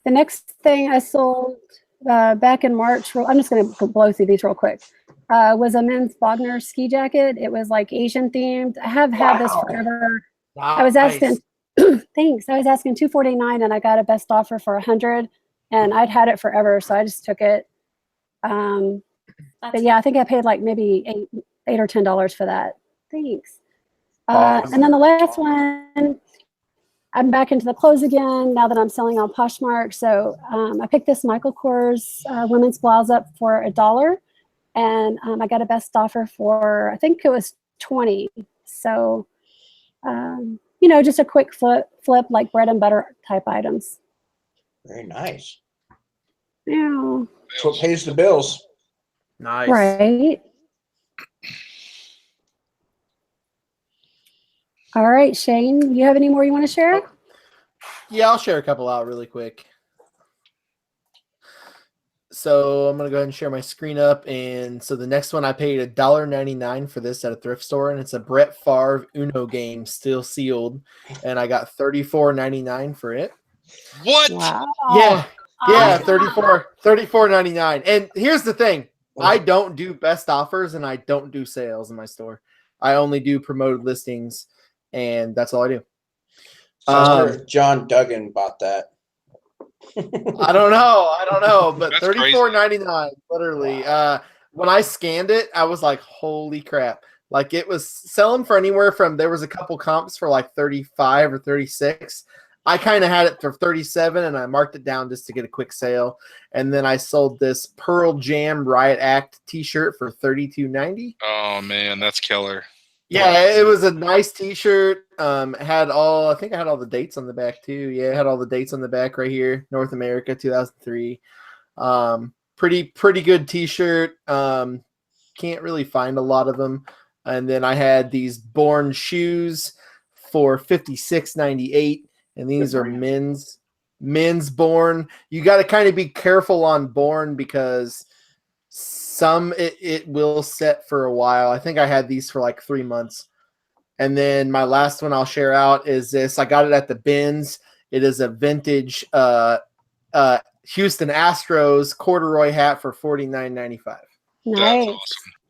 next thing I sold back in March, I'm just going to blow through these real quick, was a men's Bogner ski jacket. It was like Asian themed. I have had this forever. I was asking, thanks. I was asking $249 and I got a best offer for $100 and I'd had it forever. So I just took it. But yeah, I think I paid like maybe $8 or $10 for that. Thanks. And then the last one, I'm back into the clothes again now that I'm selling on Poshmark. So I picked this Michael Kors women's blouse up for $1, and I got a best offer for, I think it was $20. So, you know, just a quick flip like bread and butter type items. Very nice. Yeah. That's what pays the bills. Nice. Right. All right, Shane, you have any more you want to share? Yeah, I'll share a couple out really quick. So I'm going to go ahead and share my screen up. And so the next one, I paid $1.99 for this at a thrift store. And it's a Brett Favre Uno game, still sealed. And I got $34.99 for it. What? Wow. Yeah. Yeah, $34.99. And here's the thing. I don't do best offers and I don't do sales in my store. I only do promoted listings. And that's all I do. John Duggan bought that. I don't know, but That's $34.99, literally. Wow. When I scanned it, I was like, holy crap. Like it was selling for anywhere from, there was a couple comps for like 35 or 36. I kind of had it for 37 and I marked it down just to get a quick sale. And then I sold this Pearl Jam Riot Act t-shirt for $32.90. Oh man, that's killer. Yeah, it was a nice t-shirt. Had all, I think I had all the dates on the back too. Yeah, it had all the dates on the back right here. North America 2003. Pretty good t-shirt. Can't really find a lot of them. And then I had these Born shoes for $56.98. And these are men's Born. You got to kind of be careful on Born because some it will set for a while. I think I had these for like 3 months. And then my last one I'll share out is this. I got it at the bins. It is a vintage Houston Astros corduroy hat for $49.95. That's Nice. awesome.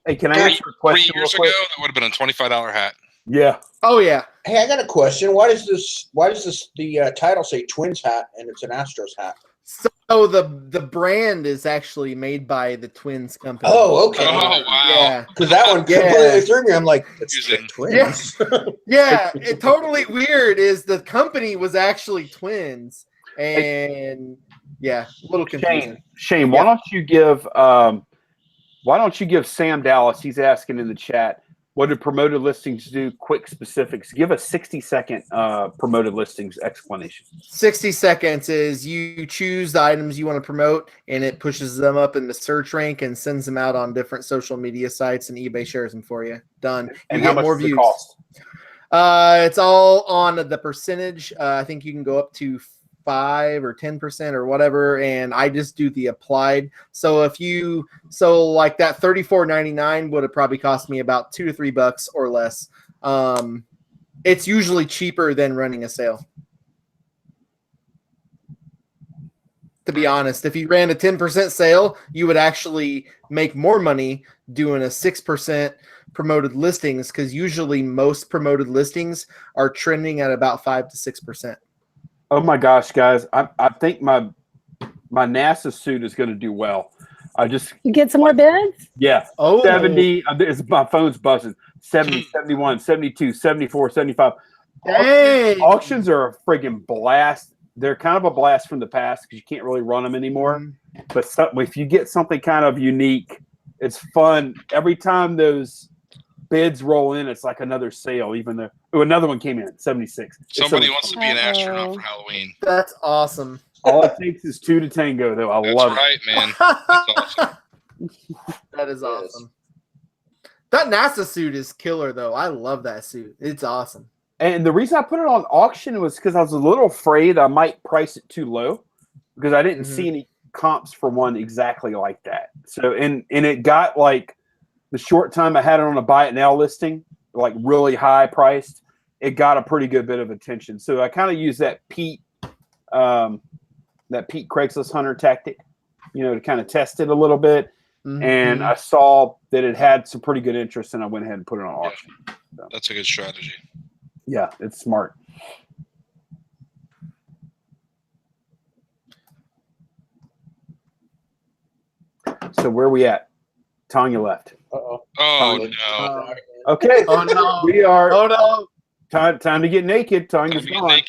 Hey, can I answer a 3 question? years real ago, quick? that would have been a $25 hat. Yeah. Oh yeah. Hey, I got a question. Why does the title say Twins hat and it's an Astros hat? So the brand is actually made by the Twins company. Oh, okay. Oh wow. Yeah. Because that one completely threw me. I'm like, it's the Confusing. Twins. Yeah, it totally weird is the company was actually Twins. And yeah, a little confusing. Shane, why don't you give Sam Dallas, he's asking in the chat, what do promoted listings do? Quick specifics. Give a 60-second promoted listings explanation. 60 seconds is you choose the items you want to promote, and it pushes them up in the search rank and sends them out on different social media sites, and eBay shares them for you. Done. And you how get much more does it views. cost? It's all on the percentage. I think you can go up to 5 or 10% or whatever, and I just do the applied. So like that $34.99 would have probably cost me about $2 to $3 or less. It's usually cheaper than running a sale. To be honest, if you ran a 10% sale, you would actually make more money doing a 6% promoted listings, because usually most promoted listings are trending at about 5 to 6%. Oh my gosh, guys! I think my NASA suit is going to do well. You get some more bids? Yeah. Oh, 70. My phone's buzzing. 70, 71, 72, 74, 75. dang. Auctions are a friggin' blast. They're kind of a blast from the past because you can't really run them anymore. But if you get something kind of unique, it's fun. Every time those bids roll in, it's like another sale, even though another one came in at 76. Somebody wants to be an astronaut for Halloween. That's awesome. All it takes is 2 to tango, though. I love That's right, man. That's awesome. That is awesome. That NASA suit is killer, though. I love that suit. It's awesome. And the reason I put it on auction was because I was a little afraid I might price it too low because I didn't see any comps for one exactly like that. So, and it got like the short time I had it on a buy it now listing, like really high priced, it got a pretty good bit of attention. So I kind of used that Pete Craigslist hunter tactic, to kind of test it a little bit. And I saw that it had some pretty good interest, and I went ahead and put it on auction. So, that's a good strategy. Yeah, it's smart. So where are we at? Tonya left. Oh Tonya. no. Okay. Oh no. We are. Oh no. Time to get naked. Tanya's gone.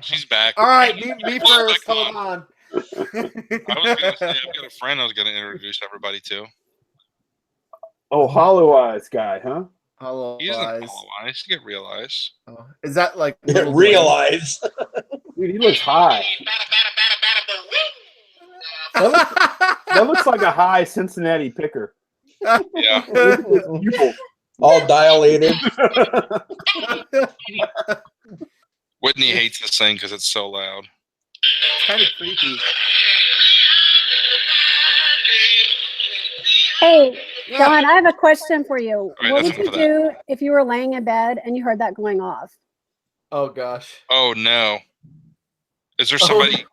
She's back. All right, me first. Hold on. I was gonna say I've got a friend I was gonna introduce everybody to. Oh, Hollow Eyes guy, huh? Hollow He isn't Eyes. hollow eyes. You get real eyes. Oh, is that like Realize. Dude, he looks high. That looks like a high Cincinnati picker. Yeah. All dilated. Whitney hates this thing because it's so loud. It's kind of creepy. Hey, John, I have a question for you. All right, What that's would you enough of do if you were laying in bed and you heard that going off? Oh gosh. Oh no. Is there somebody?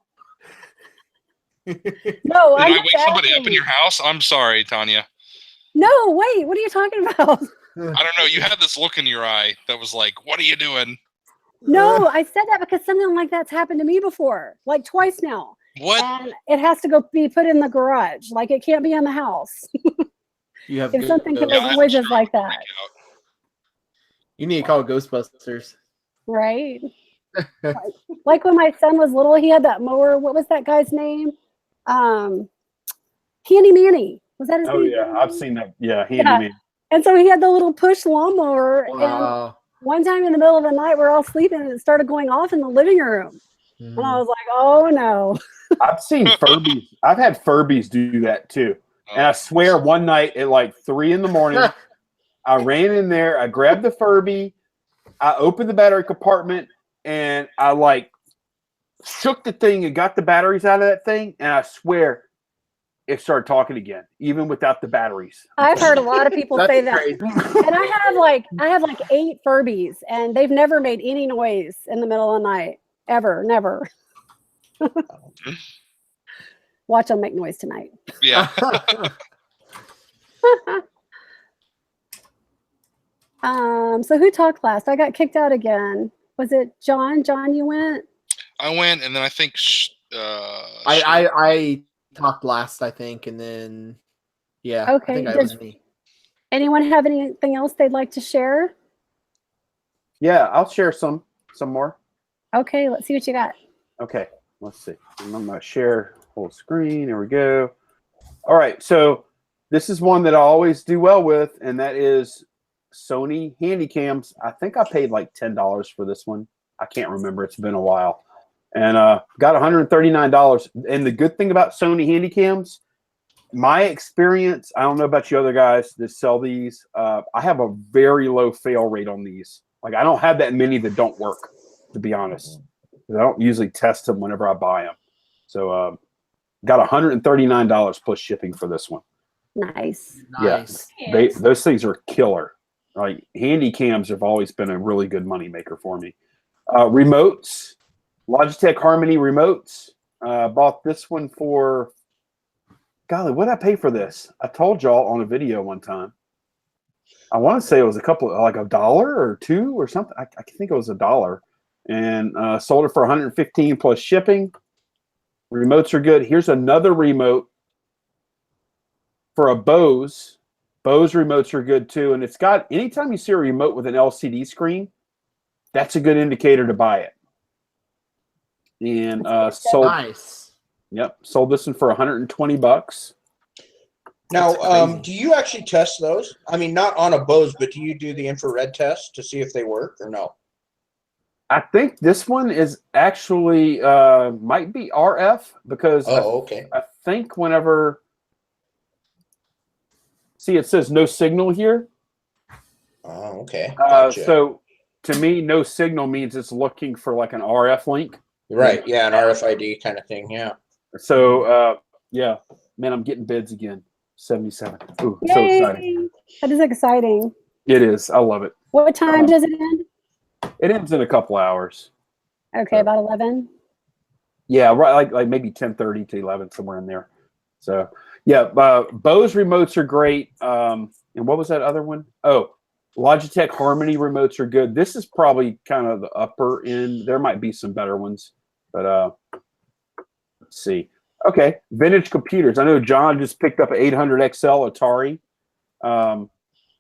No, Did I'm I just wake somebody up asking. in your house? I'm sorry, Tanya. No, wait, what are you talking about? I don't know. You had this look in your eye that was like, "What are you doing?" No, I said that because something like that's happened to me before, like twice now. What? And it has to go be put in the garage. Like it can't be in the house. You have If something can Yeah, make I'm noises sure like I'll that, freak out. You need to call Ghostbusters. right? Like when my son was little, he had that mower. What was that guy's name? Handy Manny. Was that his Oh name? yeah, I've seen that. Yeah, Yeah. handyman. And so he had the little push lawnmower. And Wow. one time in the middle of the night, we're all sleeping and it started going off in the living room. And I was like, oh no. I've seen Furbies. I've had Furbies do that too. And I swear one night at like 3 a.m, I ran in there, I grabbed the Furby, I opened the battery compartment, and I like shook the thing and got the batteries out of that thing, and I swear it started talking again, even without the batteries. I've heard a lot of people That's say that. crazy. And I have like 8 Furbies and they've never made any noise in the middle of the night. Ever, never. Watch them make noise tonight. Yeah. So who talked last? I got kicked out again. Was it John? John, you went? I went, and then I think I talked last, I think, and then Okay, I think it was me. Anyone have anything else they'd like to share? Yeah, I'll share some more. Okay, let's see what you got. Okay, let's see. I'm going to share whole screen. Here we go. All right, so this is one that I always do well with, and that is Sony Handycams. I think I paid like $10 for this one. I can't remember. It's been a while. And got $139. And the good thing about Sony Handycams, my experience, I don't know about you other guys that sell these, I have a very low fail rate on these. Like I don't have that many that don't work, to be honest. I don't usually test them whenever I buy them. So got $139 plus shipping for this one. Nice. Nice. Yeah, those things are killer. Like handy cams have always been a really good money maker for me. Remotes, Logitech Harmony remotes. Bought this one for, golly, what did I pay for this? I told y'all on a video one time. I want to say it was like $1 or $2 or something. I think it was $1, and sold it for $115 plus shipping. Remotes are good. Here's another remote for a Bose. Bose remotes are good too. And it's got, anytime you see a remote with an LCD screen, that's a good indicator to buy it. And sold. Nice. Yep, sold this one for $120. Now, do you actually test those? I mean, not on a Bose, but do you do the infrared test to see if they work or no? I think this one is actually might be RF because okay. I think whenever see it says no signal here. Oh, okay. Gotcha. So to me, no signal means it's looking for like an RF link. Right. Yeah, an RFID kind of thing. Yeah. So yeah, man, I'm getting bids again. 77. Ooh, Yay! so exciting. That is exciting. It is. I love it. What time does it end? It ends in a couple hours. Okay, about 11. Yeah, right. Like maybe 10:30 to 11, somewhere in there. So yeah, Bose remotes are great. And what was that other one? Oh, Logitech Harmony remotes are good. This is probably kind of the upper end. There might be some better ones, but let's see. Okay, vintage computers. I know John just picked up an 800 XL Atari.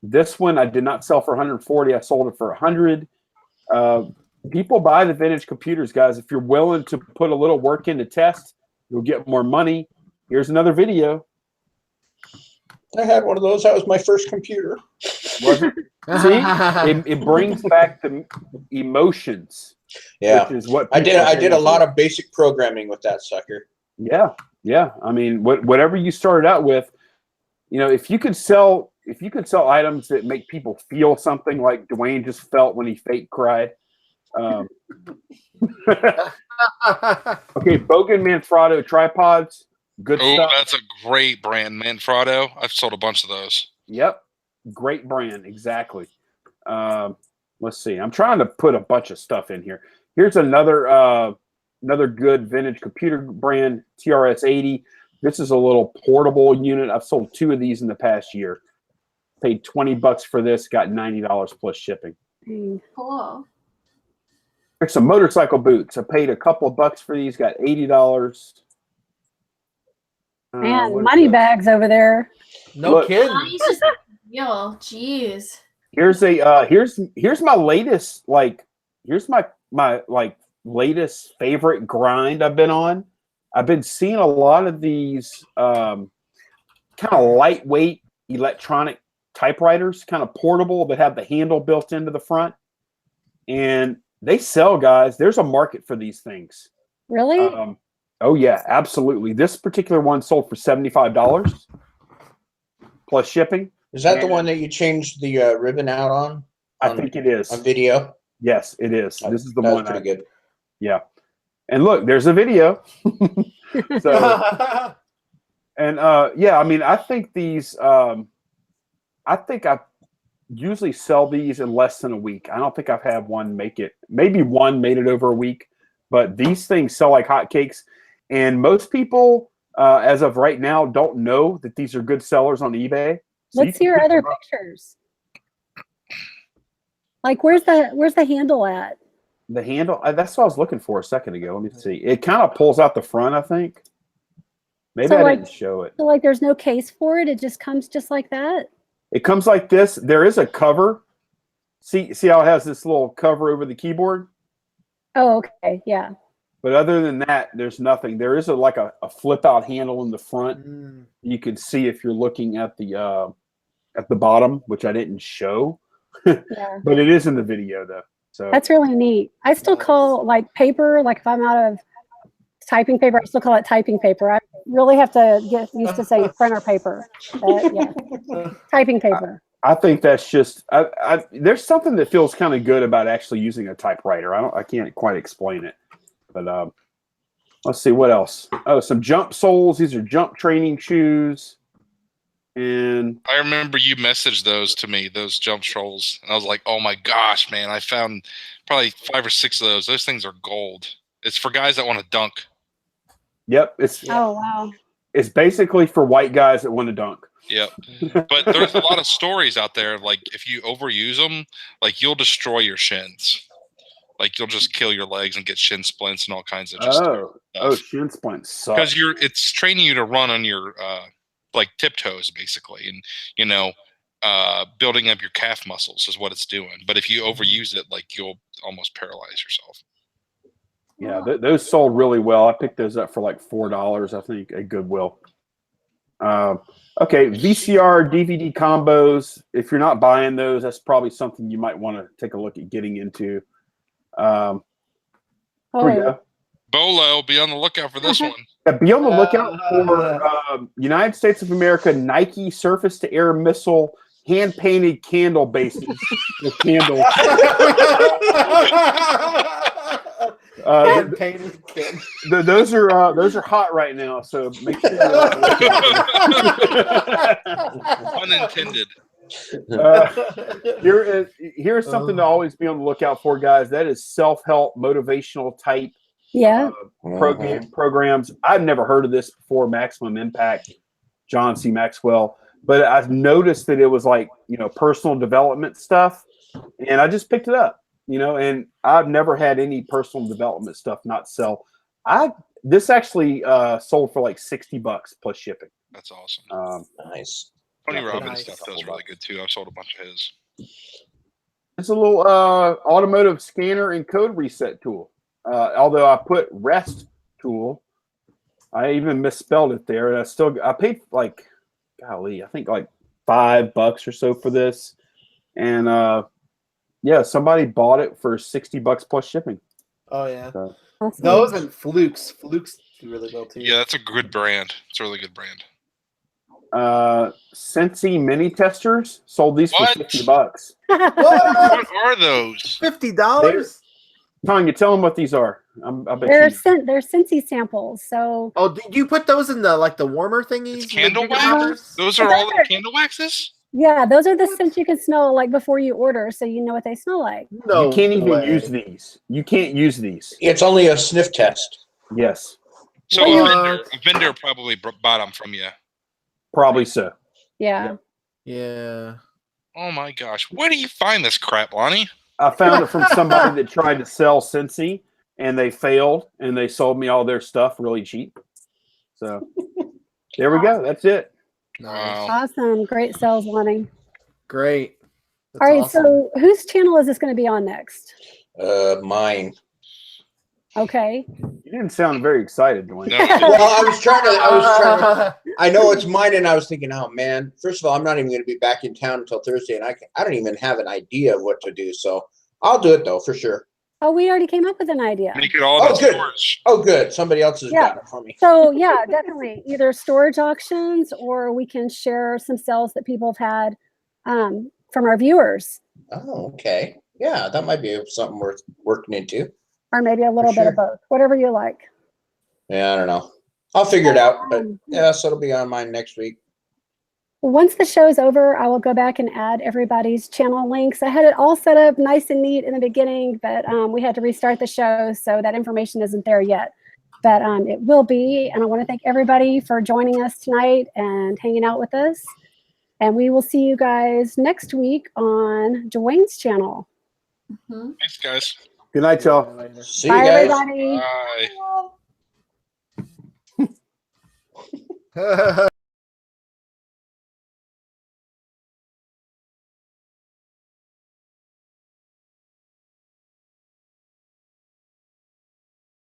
This one I did not sell for 140. I sold it for 100. People buy the vintage computers, guys. If you're willing to put a little work in to test, you'll get more money. Here's another video. I had one of those. That was my first computer. Was it? See, it brings back the emotions. Yeah, which is what I did. I did a lot of basic programming with that sucker. Yeah. I mean, whatever you started out with, you know, if you could sell items that make people feel something like Dwayne just felt when he fake cried. Okay, Bogan Manfrotto tripods. Good stuff. That's a great brand, Manfrotto. I've sold a bunch of those. Yep. Great brand. Exactly. Let's see. I'm trying to put a bunch of stuff in here. Here's another good vintage computer brand, TRS-80. This is a little portable unit. I've sold 2 of these in the past year. Paid $20 for this, got $90 plus shipping. Cool. There's some motorcycle boots. I paid a couple of bucks for these, got $80. Man, money bags over there. No kidding. Money's just real. Jeez. Here's a here's my latest here's my latest favorite grind I've been on. I've been seeing a lot of these kind of lightweight electronic typewriters, kind of portable, that have the handle built into the front, and they sell, guys. There's a market for these things. Really? Oh yeah, absolutely. This particular one sold for $75 plus shipping. Is that the one that you changed the ribbon out on? I think it is. On video? Yes, it is. This is the one. Pretty good. Yeah. And look, there's a video. So, and yeah, I mean, I think these, I usually sell these in less than a week. I don't think I've had one make it, maybe one made it over a week, but these things sell like hotcakes. And most people, as of right now, don't know that these are good sellers on eBay. So Let's see your other pictures. Like, where's the handle at? The handle, that's what I was looking for a second ago. Let me see. It kind of pulls out the front, I think. Maybe So, I didn't show it. So, like, there's no case for it? It just comes just like that? It comes like this. There is a cover. See how it has this little cover over the keyboard? Oh, okay. Yeah. But other than that, there's nothing. There is a flip-out handle in the front. You can see if you're looking at the bottom, which I didn't show. Yeah. But it is in the video, though. So That's really neat. I still call, like, paper, like if I'm out of typing paper, I still call it typing paper. I really have to get used to saying printer paper. Yeah. Typing paper. I think that's just there's something that feels kind of good about actually using a typewriter. I can't quite explain it. But let's see what else. Oh, some jump soles. These are jump training shoes. And I remember you messaged those to me, those jump trolls. And I was like, oh my gosh, man, I found probably 5 or 6 of those. Those things are gold. It's for guys that want to dunk. Yep. Oh, wow. It's basically for white guys that want to dunk. Yep. But there's a lot of stories out there. Like, if you overuse them, like, you'll destroy your shins. Like, you'll just kill your legs and get shin splints and all kinds of just stuff. Shin splints suck. Because it's training you to run on your like tiptoes, basically, and building up your calf muscles is what it's doing. But if you overuse it, like, you'll almost paralyze yourself. Yeah, those sold really well. I picked those up for like $4, I think, at Goodwill. Okay, VCR DVD combos. If you're not buying those, that's probably something you might want to take a look at getting into. Here we go. Bolo, be on the lookout for this one. Yeah, be on the lookout for United States of America Nike surface-to-air missile hand-painted candle bases. The candles. Those are hot right now, so make sure Unintended. Here's something to always be on the lookout for, guys. That is self-help, motivational type programs. I've never heard of this before. Maximum Impact, John C. Maxwell, but I've noticed that it was like personal development stuff, and I just picked it up. And I've never had any personal development stuff not sell. This actually sold for like $60 plus shipping. That's awesome. Nice. Tony Robbins stuff does really good too. I've sold a bunch of his. It's a little automotive scanner and code reset tool. Although I put REST tool, I even misspelled it there, and I paid like, golly, I think like $5 or so for this, and yeah, somebody bought it for $60 plus shipping. Oh yeah, so. Those and Flukes do really well too. Yeah, that's a good brand. It's a really good brand. Scentsy mini testers sold these for $50. What are those? $50. Tonya, tell them what these are. I bet they're Scentsy samples. So. Oh, did you put those in the warmer thingies? It's candle wax. Those are all the candle waxes. Yeah, those are the scents you can smell like before you order, so you know what they smell like. No, you can't even use these. You can't use these. It's only a sniff test. Yes. So a vendor probably bought them from you. Probably so. Yeah. Yeah. Oh my gosh, where do you find this crap, Lonnie? I found it from somebody that tried to sell Scentsy, and they failed, and they sold me all their stuff really cheap. So there we go. That's it. Wow. Awesome. Great sales, Lonnie. Great. That's all right. awesome. So whose channel is this going to be on next? Mine. Okay. You didn't sound very excited, Dwayne. No. Well, I was trying to. I know it's mine, and I was thinking, oh man. First of all, I'm not even going to be back in town until Thursday, and I don't even have an idea of what to do. So I'll do it though for sure. Oh, we already came up with an idea. Make it all about storage. Oh, good. Somebody else has got it for me. So yeah, definitely either storage auctions, or we can share some sales that people have had from our viewers. Oh, okay. Yeah, that might be something worth working into. Or maybe a little bit of both, whatever you like. Yeah, I don't know. I'll figure it out. But yeah, so it'll be on mine next week. Once the show's over, I will go back and add everybody's channel links. I had it all set up nice and neat in the beginning, but we had to restart the show, so that information isn't there yet. But it will be, and I want to thank everybody for joining us tonight and hanging out with us. And we will see you guys next week on Dwayne's channel. Thanks, guys. Good night, y'all. See you Bye, guys. everybody. Bye.